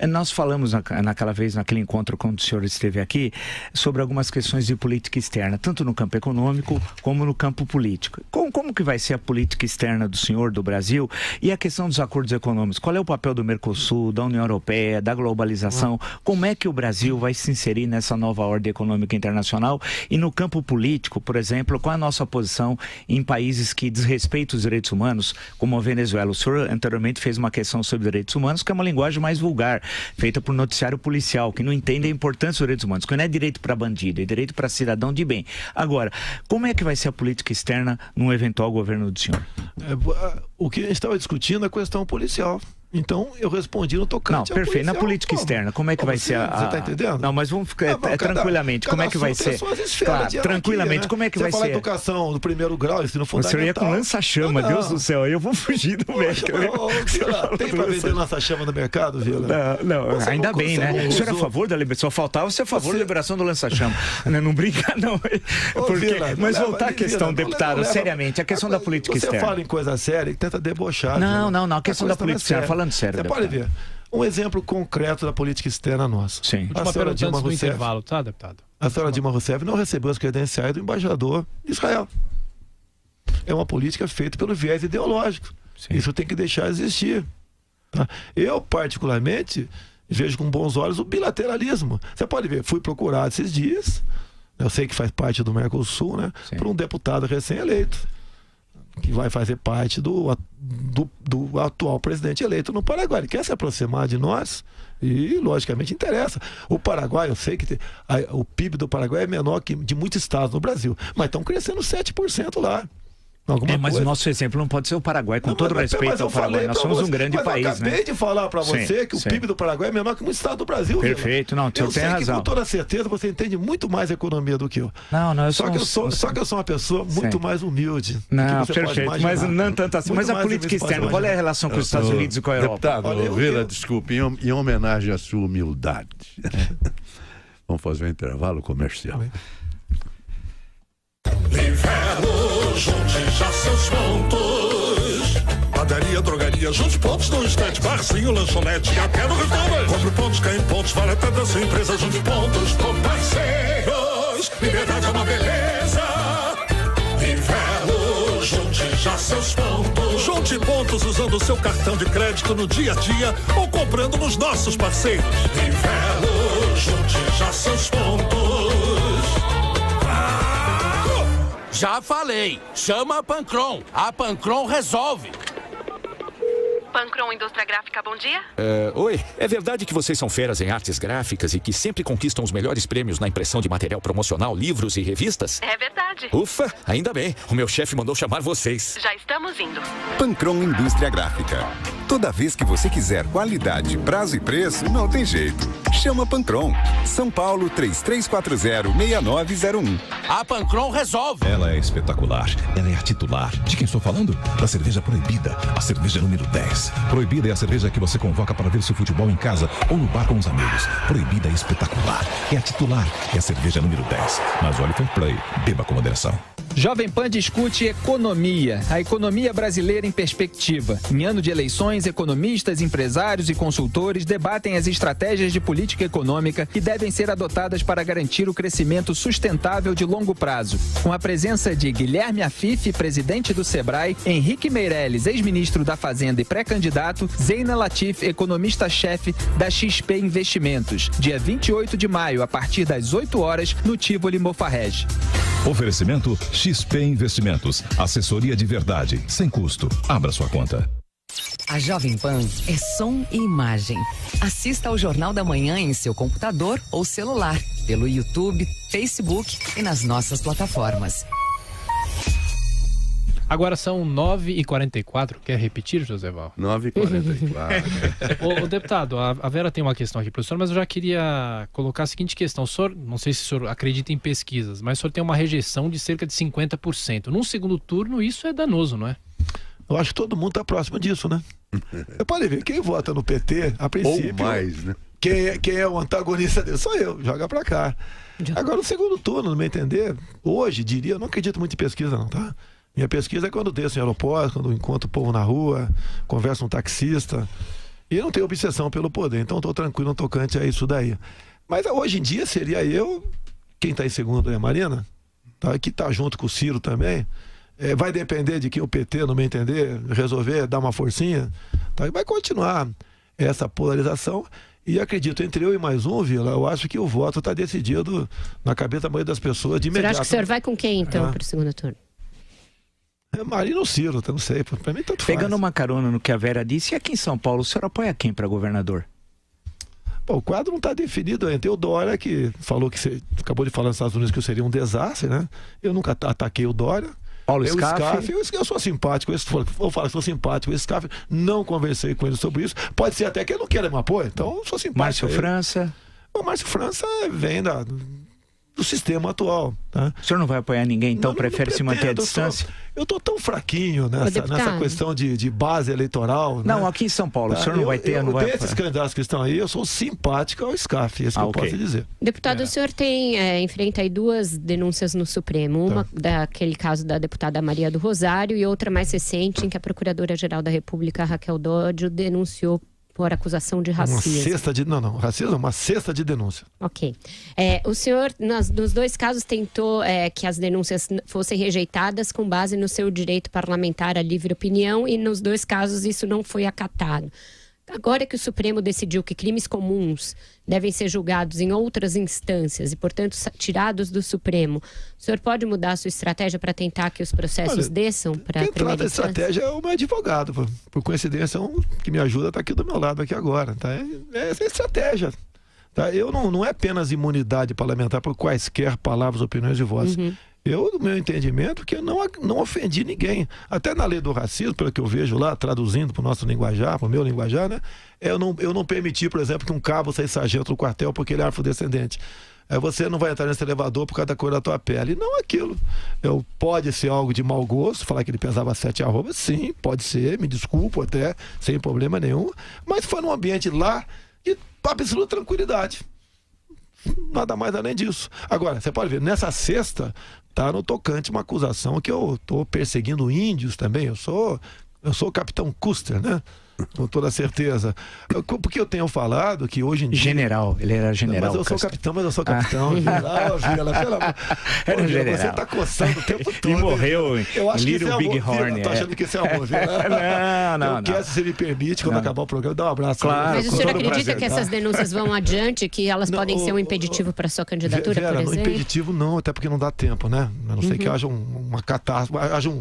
nós falamos naquela vez, naquele encontro quando o senhor esteve aqui, sobre algumas questões de política externa, tanto no campo econômico como no campo político. Como que vai ser a política externa do senhor, do Brasil, e a questão dos acordos econômicos? Qual é o papel do Mercosul, da União Europeia, da globalização? Como é que o Brasil vai se inserir nessa nova ordem econômica internacional? E no campo político, por exemplo, qual é a nossa posição em países que desrespeitam os direitos humanos, como a Venezuela? O senhor anteriormente fez uma questão sobre direitos humanos, que é uma linguagem mais vulgar, feita por noticiário policial, que não entende a importância dos direitos humanos, que não é direito para bandido, é direito para cidadão de bem. Agora, como é que vai ser a política externa num eventual governo do senhor? O que a gente estava discutindo é a questão policial. Então, eu respondi no tocante. Não, perfeito. Na política externa, como é que vai ser a... Você está entendendo? Não, mas vamos ficar tranquilamente. Como é que vai ser? Claro, tranquilamente, como é que vai ser? Você fala educação do primeiro grau, ensino fundamental. Você ia com lança-chama, Deus do céu. Eu vou fugir do médico. Tem para vender lança-chama no mercado, Vila? Não, ainda bem, né? O senhor é a favor da liberação? Só faltava você a favor da liberação do lança-chama. Não brinca, não. Mas voltar à questão, deputado, seriamente, a questão da política externa. Você fala em coisa séria e tenta debochar. Não, a questão da política externa, falando sério. Você pode ver. Um exemplo concreto da política externa nossa. Sim. A senhora Dilma Rousseff, intervalo, tá, deputado? A senhora Dilma Rousseff não recebeu as credenciais do embaixador de Israel. É uma política feita pelo viés ideológico. Sim. Isso tem que deixar de existir. Tá? Eu, particularmente, vejo com bons olhos o bilateralismo. Você pode ver, fui procurado esses dias, eu sei que faz parte do Mercosul, né? Por um deputado recém-eleito, que vai fazer parte do atual presidente eleito no Paraguai. Ele quer se aproximar de nós e, logicamente, interessa. O Paraguai, eu sei que o PIB do Paraguai é menor que de muitos estados no Brasil, mas estão crescendo 7% lá. Mas o nosso exemplo não pode ser o Paraguai, com todo respeito ao Paraguai. Nós somos um grande país, né? Eu acabei de falar para você que o PIB do Paraguai é menor que muito estado do Brasil. Perfeito, não, o senhor tem razão. Eu sei que com toda certeza você entende muito mais economia do que eu. Só que eu sou uma pessoa muito mais humilde. Não, perfeito, mas não tanto assim. Mas a política externa, qual é a relação com os Estados Unidos e com a Europa? Deputado, Vila, desculpe, em homenagem à sua humildade. Vamos fazer um intervalo comercial. Inverno, junte já seus pontos. Padaria, drogaria, junte pontos no instante. Barzinho, lanchonete, até no restaurante. Compre pontos, ganhe pontos, vale até da sua empresa. Junte pontos com parceiros. Liberdade é uma beleza. Inverno, junte já seus pontos. Junte pontos usando o seu cartão de crédito no dia a dia ou comprando nos nossos parceiros. Inverno, junte já seus pontos. Já falei, chama a Pancron. A Pancron resolve. Pancron Indústria Gráfica, bom dia. Oi, é verdade que vocês são feras em artes gráficas e que sempre conquistam os melhores prêmios na impressão de material promocional, livros e revistas? É verdade. Ufa, ainda bem. O meu chefe mandou chamar vocês. Já estamos indo. Pancron Indústria Gráfica. Toda vez que você quiser qualidade, prazo e preço, não tem jeito. Chama Pancron. São Paulo 3340-6901. A Pancron resolve. Ela é espetacular. Ela é a titular. De quem estou falando? Da cerveja proibida. A cerveja número 10. Proibida é a cerveja que você convoca para ver seu futebol em casa ou no bar com os amigos. Proibida é espetacular. É a titular. É a cerveja número 10. Mas olhe fair play. Beba com moderação. Jovem Pan discute economia, a economia brasileira em perspectiva. Em ano de eleições, economistas, empresários e consultores debatem as estratégias de política econômica que devem ser adotadas para garantir o crescimento sustentável de longo prazo. Com a presença de Guilherme Afife, presidente do Sebrae, Henrique Meirelles, ex-ministro da Fazenda e pré-candidato, Zeina Latif, economista-chefe da XP Investimentos. Dia 28 de maio, a partir das 8 horas, no Tivoli Mofarrege. Oferecimento XP Investimentos. Assessoria de verdade, sem custo. Abra sua conta. A Jovem Pan é som e imagem. Assista ao Jornal da Manhã em seu computador ou celular, pelo YouTube, Facebook e nas nossas plataformas. Agora são 9h44. Quer repetir, Joseval? 9h44. Ô, deputado, a Vera tem uma questão aqui, professor, mas eu já queria colocar a seguinte questão. O senhor, não sei se o senhor acredita em pesquisas, mas o senhor tem uma rejeição de cerca de 50%. Num segundo turno, isso é danoso, não é? Eu acho que todo mundo está próximo disso, né? Você pode ver, quem vota no PT, a princípio... Ou mais, né? Quem é o antagonista dele? Sou eu, joga pra cá. Agora, no segundo turno, no meu entender, hoje, diria, eu não acredito muito em pesquisa não, tá? Minha pesquisa é quando desço em aeroporto, quando encontro o povo na rua, converso com um taxista. E eu não tenho obsessão pelo poder, então estou tranquilo no tocante a isso daí. Mas hoje em dia seria eu, quem está em segundo é a Marina, tá? Que está junto com o Ciro também. Vai depender de quem o PT, no meu entender, resolver dar uma forcinha. Tá? Vai continuar essa polarização. E acredito, entre eu e mais um, Vila, eu acho que o voto está decidido na cabeça da maioria das pessoas de imediato. Você acha que o senhor vai com quem, então, para o segundo turno? Marina ou Ciro, eu não sei, para mim tanto faz. Pegando uma carona no que a Vera disse, e aqui em São Paulo, o senhor apoia quem para governador? Bom, o quadro não está definido ainda. Tem o Dória, que falou que você acabou de falar nos Estados Unidos que seria um desastre, né? Eu nunca ataquei o Dória. Paulo Scaff, eu sou simpático, vou falar que sou simpático. O Scaff, não conversei com ele sobre isso. Pode ser até que ele não queira meu apoio, então eu sou simpático. Márcio França? O Márcio França vem do sistema atual. Tá? O senhor não vai apoiar ninguém, então prefere se manter à distância? Eu estou tão fraquinho nessa questão de base eleitoral. Não, né? Aqui em São Paulo, o senhor não vai ter, não vai apoiar. Desses candidatos que estão aí, eu sou simpático ao Scaff, isso que eu posso dizer. Deputado, o senhor enfrenta aí 2 denúncias no Supremo, uma daquele caso da deputada Maria do Rosário e outra mais recente em que a Procuradora-Geral da República, Raquel Dodge, denunciou por acusação de racismo. Racismo é uma cesta de denúncia. Ok. O senhor, nos 2 casos, tentou que as denúncias fossem rejeitadas com base no seu direito parlamentar à livre opinião e nos 2 casos isso não foi acatado. Agora que o Supremo decidiu que crimes comuns devem ser julgados em outras instâncias e, portanto, tirados do Supremo, o senhor pode mudar a sua estratégia para tentar que os processos desçam para a primeira instância? Quem trata a estratégia é o meu advogado. Por coincidência, que me ajuda está aqui do meu lado aqui agora. Tá? Essa é a estratégia. Tá? Eu não é apenas imunidade parlamentar por quaisquer palavras, opiniões e vozes. Eu, no meu entendimento, que eu não ofendi ninguém. Até na lei do racismo, pelo que eu vejo lá, traduzindo para o nosso linguajar, para o meu linguajar, né? Eu não permiti, por exemplo, que um cabo saia sargento no quartel porque ele é afrodescendente. Você não vai entrar nesse elevador por causa da cor da tua pele. Não aquilo. Pode ser algo de mau gosto, falar que ele pesava 7 arrobas, sim, pode ser, me desculpo até, sem problema nenhum. Mas foi num ambiente lá de absoluta tranquilidade. Nada mais além disso. Agora, você pode ver, nessa sexta, tá no tocante uma acusação que eu estou perseguindo índios também. Eu sou o capitão Custer, né? Com toda certeza. Porque eu tenho falado que hoje em dia... General, ele era general. Mas eu sou capitão, General, era general. Você está coçando o tempo todo. E morreu em Little Big Horn. Eu tô achando que isso é amor, Não. Eu quero, se você me permite, quando acabar o programa, dar um abraço. Claro, mas o senhor acredita que essas denúncias vão adiante, que elas podem ser um impeditivo para a sua candidatura, Vera, por exemplo? Não, impeditivo não, até porque não dá tempo, né? A não ser que haja uma catástrofe, haja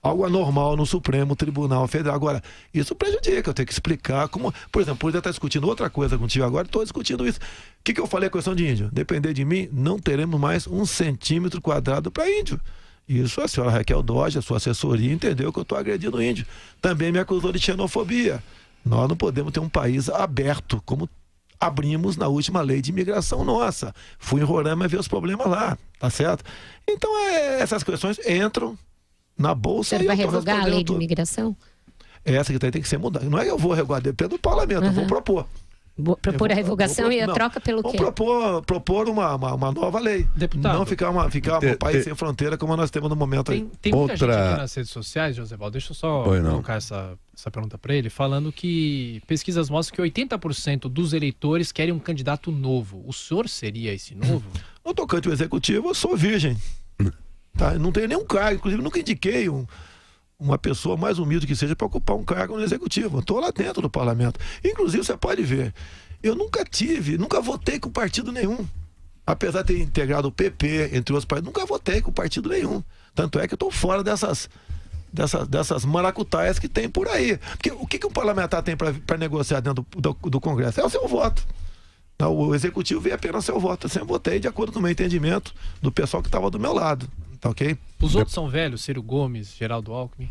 algo anormal no Supremo Tribunal Federal. Agora, isso prejudica, eu tenho que explicar como... Por exemplo, por estar discutindo outra coisa contigo agora, estou discutindo isso. O que eu falei, a questão de índio? Depender de mim, não teremos mais 1 centímetro quadrado para índio. Isso a senhora Raquel Dodge, a sua assessoria, entendeu que eu estou agredindo o índio. Também me acusou de xenofobia. Nós não podemos ter um país aberto, como abrimos na última lei de imigração nossa. Fui em Roraima ver os problemas lá, tá certo? Então, essas questões entram na bolsa. O senhor vai revogar a lei de imigração? Essa que tem que ser mudada. Não é que eu vou revogar, depende do parlamento, eu vou propor. Propor a revogação e a troca pelo quê? Vamos propor uma nova lei. Deputado, não ficar um país sem fronteira como nós temos no momento aí. Tem muita gente aqui nas redes sociais, Joseval, deixa eu só colocar essa pergunta para ele, falando que pesquisas mostram que 80% dos eleitores querem um candidato novo. O senhor seria esse novo? No tocante ao executivo, eu sou virgem. Tá? Não tenho nenhum cargo, inclusive nunca indiquei uma pessoa mais humilde que seja para ocupar um cargo no executivo. Eu estou lá dentro do parlamento. Inclusive, você pode ver, eu nunca votei com partido nenhum. Apesar de ter integrado o PP, entre outros partidos, nunca votei com partido nenhum. Tanto é que eu estou fora dessas maracutaias que tem por aí. Porque o que um parlamentar tem para negociar dentro do Congresso? É o seu voto. O executivo vê apenas seu voto. Eu sempre votei de acordo com o meu entendimento do pessoal que estava do meu lado. tá ok? Os outros são velhos, Ciro Gomes, Geraldo Alckmin.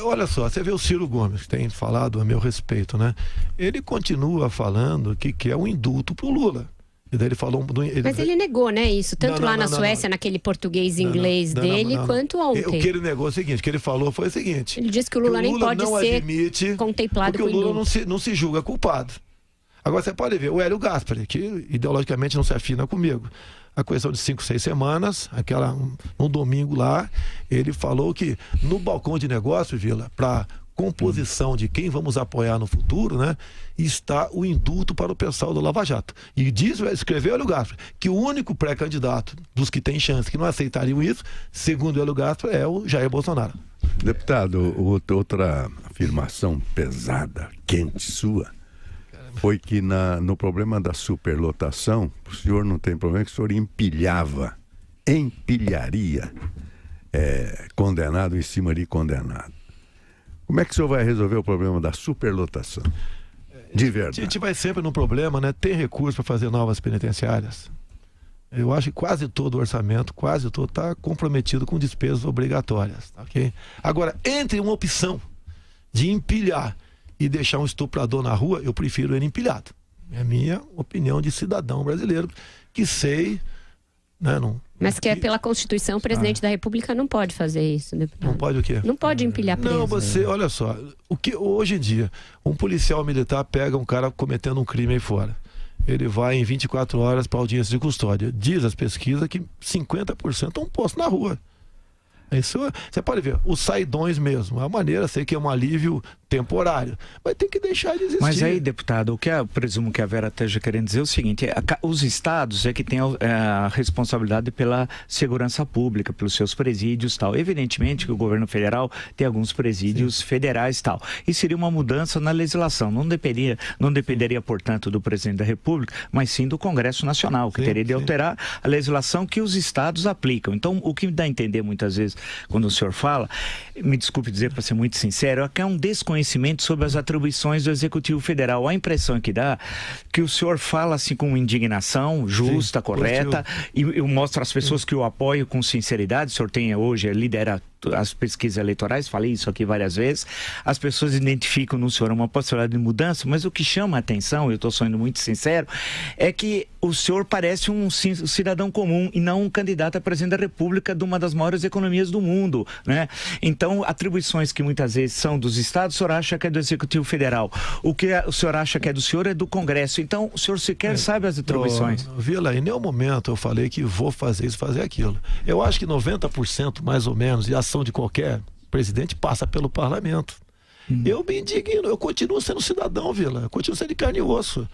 Olha só, você vê o Ciro Gomes, que tem falado a meu respeito, né? Ele continua falando que quer um indulto pro Lula. E daí ele falou... Mas ele negou, né, isso? Tanto lá na Suécia, naquele português inglês dele, quanto ontem. O que ele negou é o seguinte, o que ele falou foi o seguinte... Ele disse que o Lula nem pode ser contemplado porque o Lula não se julga culpado. Agora você pode ver o Hélio Gaspari, que ideologicamente não se afina comigo. A questão de 5, 6 semanas, no domingo lá, ele falou que no balcão de negócio, Vila, para composição de quem vamos apoiar no futuro, né, está o indulto para o pessoal do Lava Jato. E escreveu o Hélio Gaspari que o único pré-candidato dos que tem chance que não aceitariam isso, segundo o Hélio Gaspari, é o Jair Bolsonaro. Deputado, outra afirmação pesada, quente sua, foi que no problema da superlotação, o senhor não tem problema, que o senhor empilharia condenado em cima de condenado. Como é que o senhor vai resolver o problema da superlotação? De verdade. A gente vai sempre no problema, né? Tem recurso para fazer novas penitenciárias. Eu acho que quase todo o orçamento, está comprometido com despesas obrigatórias, ok? Agora, entre uma opção de empilhar e deixar um estuprador na rua, eu prefiro ele empilhado. É a minha opinião de cidadão brasileiro, que sei, né, mas que é pela Constituição, o presidente da República não pode fazer isso, deputado. Não pode o quê? Não pode empilhar preso. Não, olha só, hoje em dia, um policial militar pega um cara cometendo um crime aí fora. Ele vai em 24 horas para audiência de custódia. Diz as pesquisas que 50% estão postos na rua. Isso, você pode ver, os saidões mesmo, a maneira, sei que é um alívio temporário, mas tem que deixar de existir. Mas aí, deputado, o que eu presumo que a Vera esteja querendo dizer é o seguinte, os estados é que têm a responsabilidade pela segurança pública, pelos seus presídios e tal. Evidentemente que o governo federal tem alguns presídios federais e tal. E seria uma mudança na legislação, não dependeria, portanto, do presidente da República, mas sim do Congresso Nacional, que teria de alterar a legislação que os estados aplicam. Então, o que me dá a entender muitas vezes, quando o senhor fala, me desculpe dizer para ser muito sincero, é que é um desconhecimento sobre as atribuições do Executivo Federal. A impressão que dá que o senhor fala assim com indignação justa, correta, e mostra às pessoas que o apoio com sinceridade. O senhor tem hoje, lidera as pesquisas eleitorais, falei isso aqui várias vezes, as pessoas identificam no senhor uma possibilidade de mudança, mas o que chama a atenção, eu estou sendo muito sincero, é que o senhor parece um cidadão comum e não um candidato a presidente da República de uma das maiores economias do mundo, né? Então, atribuições que muitas vezes são dos estados, o senhor acha que é do Executivo Federal. O que o senhor acha que é do senhor é do Congresso. Então, o senhor sequer sabe as atribuições. Vila, em nenhum momento eu falei que vou fazer isso, fazer aquilo. Eu acho que 90% mais ou menos, e a ação de qualquer presidente passa pelo parlamento. Eu me indigno, eu continuo sendo cidadão, Vila, eu continuo sendo de carne e osso.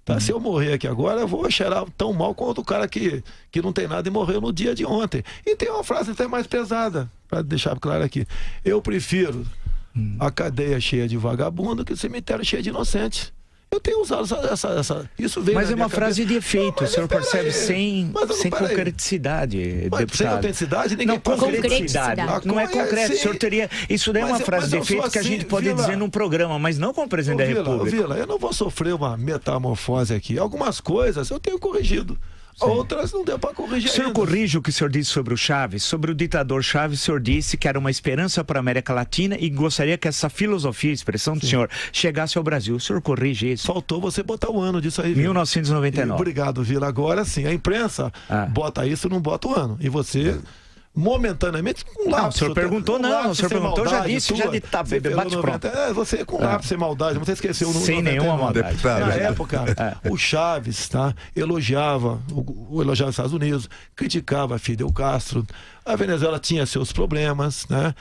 Tá? Se eu morrer aqui agora, eu vou cheirar tão mal quanto o cara que não tem nada e morreu no dia de ontem. E tem uma frase até mais pesada, para deixar claro aqui. Eu prefiro a cadeia cheia de vagabundo que o cemitério cheio de inocentes. Eu tenho usado essa isso veio. Mas é uma frase de efeito, o senhor percebe sem concreticidade, deputado. Sem autenticidade, ninguém pode. Concreticidade. Não é concreto. O senhor teria. Isso daí é uma frase de efeito que a gente pode dizer num programa, mas não como presidente da República. Vila, eu não vou sofrer uma metamorfose aqui. Algumas coisas eu tenho corrigido. Sim. Outras não deu para corrigir. O senhor corrige o que o senhor disse sobre o Chaves? Sobre o ditador Chaves, o senhor disse que era uma esperança para a América Latina e gostaria que essa filosofia, expressão do senhor, chegasse ao Brasil. O senhor corrige isso? Faltou você botar o ano disso aí, Vila. 1999. Obrigado, Vila. Agora sim, a imprensa bota isso, não bota o ano. E você... momentaneamente com lápis. O senhor perguntou, não. O senhor perguntou, já disse, já bate pronto. Você com lápis sem maldade, você esqueceu o número. Sem nenhuma maldade. Na época, o Chaves, elogiava os Estados Unidos, criticava Fidel Castro, a Venezuela tinha seus problemas, né?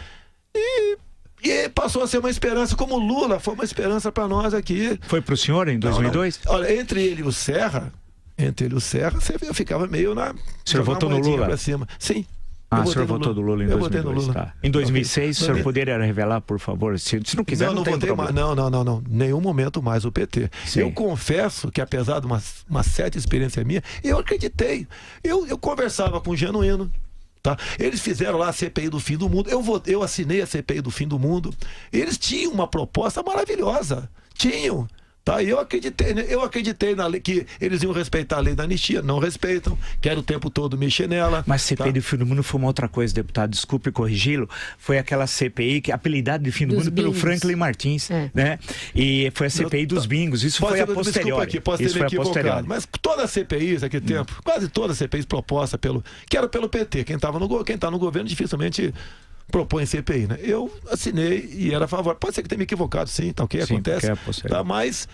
E passou a ser uma esperança, como o Lula foi uma esperança para nós aqui. Foi para o senhor em 2002? Não. Olha, entre ele e o Serra, eu ficava meio na... O senhor votou no Lula? Pra cima. Sim. O senhor votou do Lula em 2002, tá. Em 2006, o senhor poderia revelar, por favor? Se não quiser, não tem problema. Não. Nenhum momento mais o PT. Sim. Eu confesso que, apesar de uma certa experiência minha, eu acreditei. Eu conversava com o Genuíno, tá? Eles fizeram lá a CPI do fim do mundo. Eu assinei a CPI do fim do mundo. Eles tinham uma proposta maravilhosa. Tinham. Tá, e eu acreditei na lei, que eles iam respeitar a lei da anistia, não respeitam, querem o tempo todo mexer nela. Mas CPI do Fim do Mundo foi uma outra coisa, deputado, desculpe corrigi-lo, foi aquela CPI que apelidada de Fim do Mundo pelo Franklin Martins, né? E foi a CPI dos bingos, isso foi a posteriori. Aqui, posso ter me equivocado, mas todas as CPIs naquele tempo, quase todas as CPIs propostas que era pelo PT, quem tá no governo dificilmente propõe CPI, né? Eu assinei e era a favor. Pode ser que tenha me equivocado, sim, tá ok? Sim, acontece. Tá, mas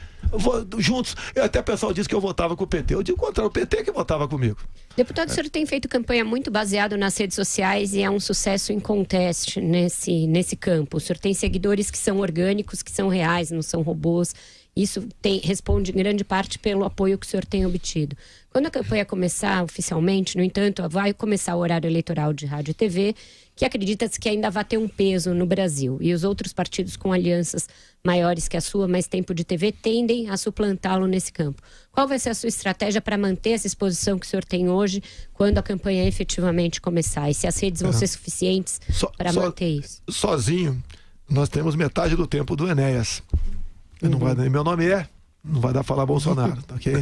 juntos, até o pessoal disse que eu votava com o PT. Eu digo o contrário, o PT que votava comigo. Deputado, o senhor tem feito campanha muito baseado nas redes sociais e é um sucesso inconteste nesse campo. O senhor tem seguidores que são orgânicos, que são reais, não são robôs. Isso responde em grande parte pelo apoio que o senhor tem obtido. Quando a campanha começar oficialmente, no entanto, vai começar o horário eleitoral de rádio e TV, que acredita-se que ainda vai ter um peso no Brasil. E os outros partidos com alianças maiores que a sua, mais tempo de TV, tendem a suplantá-lo nesse campo. Qual vai ser a sua estratégia para manter essa exposição que o senhor tem hoje, quando a campanha efetivamente começar? E se as redes vão ser suficientes para manter isso? Sozinho, nós temos metade do tempo do Enéas. Meu nome não vai dar falar Bolsonaro, ok?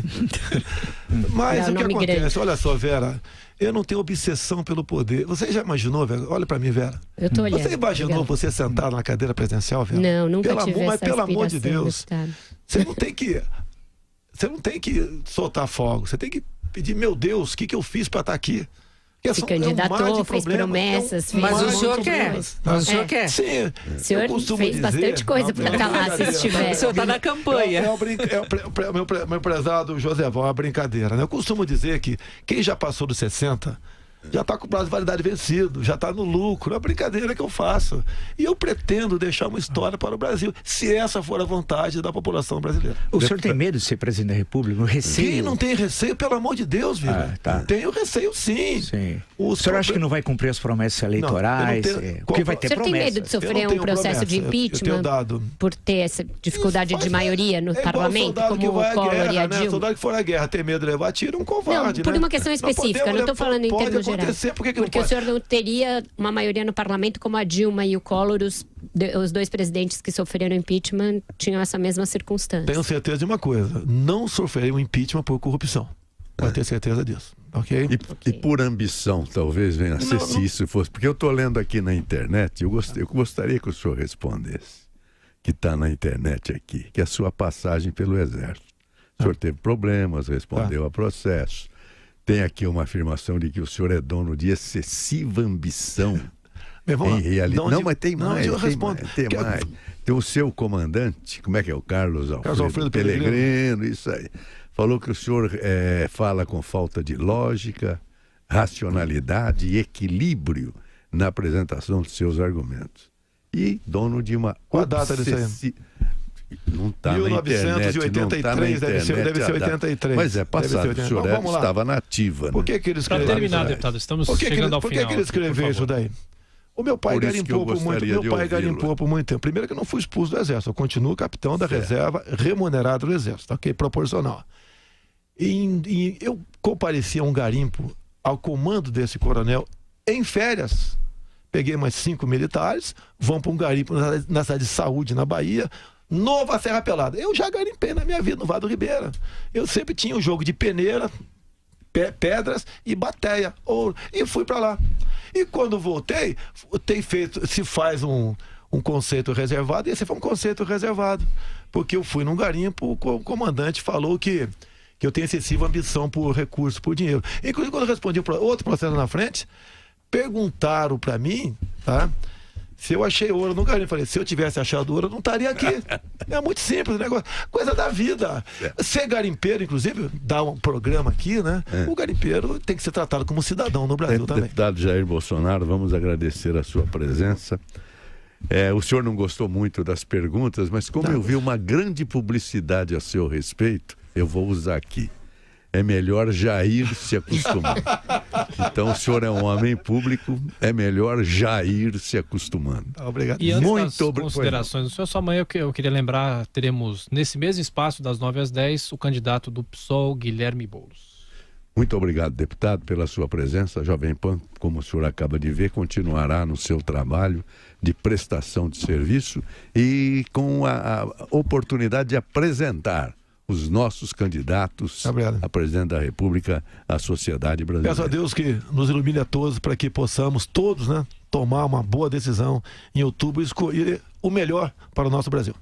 Mas o que acontece? Grande. Olha só, Vera, eu não tenho obsessão pelo poder. Você já imaginou, Vera? Olha pra mim, Vera. Eu tô olhando. Você imaginou você sentar na cadeira presidencial, Vera? Não, nunca tive essa Mas pelo amor de Deus, deputado. você não tem que soltar fogo. Você tem que pedir, meu Deus, o que eu fiz pra estar aqui? Se candidatou, fez promessas, mas o senhor quer. Mas o senhor quer. Sim. O senhor fez bastante coisa para estar lá, se estiver. O senhor está na campanha. Meu prezado Joséval, é uma brincadeira, né? Eu costumo dizer que quem já passou dos 60 já está com o prazo de validade vencido, já está no lucro. É uma brincadeira que eu faço. E eu pretendo deixar uma história para o Brasil, se essa for a vontade da população brasileira. O senhor tem medo de ser presidente da República? Receio? Quem não tem receio, pelo amor de Deus, Vila? Tenho receio, sim. O senhor acha que não vai cumprir as promessas eleitorais? Porque vai ter promessas. O senhor tem medo de sofrer um processo de impeachment por ter essa dificuldade de maioria no parlamento, como o Collor e a Dilma? Soldado que for à guerra, ter medo de levar tiro, um covarde. Não, por uma questão específica, não estou falando em termos gerais. Porque o senhor não teria uma maioria no parlamento como a Dilma e o Collor, os dois presidentes que sofreram impeachment tinham essa mesma circunstância. Tenho certeza de uma coisa, não sofreria um impeachment por corrupção. Pode ter certeza disso, ok? E por ambição, talvez venha a ser, se isso fosse. Porque eu estou lendo aqui na internet, eu gostaria que o senhor respondesse, que está na internet aqui, que é a sua passagem pelo Exército. O senhor teve problemas, respondeu a processo. Tem aqui uma afirmação de que o senhor é dono de excessiva ambição. Em realidade. Não, mas tem mais. Tem mais. Tem o seu comandante, como é que é? O Carlos Alfredo Pellegrino, isso aí. Falou que o senhor fala com falta de lógica, racionalidade e equilíbrio na apresentação de seus argumentos. E dono de uma... Qual a data disso aí? Não está na internet, 1983, deve ser 83. Mas é passado, o senhor estava na ativa. Por que ele escreveu? Para terminar, deputado, estamos chegando ao final. Por que ele escreveu isso daí? O meu pai garimpou por muito tempo. Meu pai garimpou por muito tempo. Primeiro que eu não fui expulso do Exército, eu continuo capitão da reserva, remunerado do Exército, ok? Proporcional. E eu compareci a um garimpo ao comando desse coronel em férias. Peguei mais 5 militares, vão para um garimpo na cidade de Saúde, na Bahia, Nova Serra Pelada. Eu já garimpei na minha vida no Vado Ribeira. Eu sempre tinha um jogo de peneira, pedras e bateia, ouro, e fui para lá. E quando voltei, se faz um conceito reservado, e esse foi um conceito reservado, porque eu fui num garimpo, o comandante falou que eu tenho excessiva ambição por recursos, por dinheiro. Inclusive, quando eu respondi outro processo na frente, perguntaram para mim, tá? Se eu achei ouro no garimpo. Eu falei, se eu tivesse achado ouro, eu não estaria aqui. É muito simples o negócio. Coisa da vida. Ser garimpeiro, inclusive, dá um programa aqui, né? O garimpeiro tem que ser tratado como cidadão no Brasil também. Deputado Jair Bolsonaro, vamos agradecer a sua presença. O senhor não gostou muito das perguntas, mas como eu vi uma grande publicidade a seu respeito, eu vou usar aqui. É melhor Jair se acostumar. Então, o senhor é um homem público, é melhor Jair se acostumando. Obrigado. E antes das considerações do senhor, só amanhã eu queria lembrar, teremos nesse mesmo espaço, das 9 às 10, o candidato do PSOL, Guilherme Boulos. Muito obrigado, deputado, pela sua presença. A Jovem Pan, como o senhor acaba de ver, continuará no seu trabalho de prestação de serviço e com a oportunidade de apresentar os nossos candidatos a presidente da República à sociedade brasileira. Peço a Deus que nos ilumine a todos para que possamos todos, né, tomar uma boa decisão em outubro e escolher o melhor para o nosso Brasil.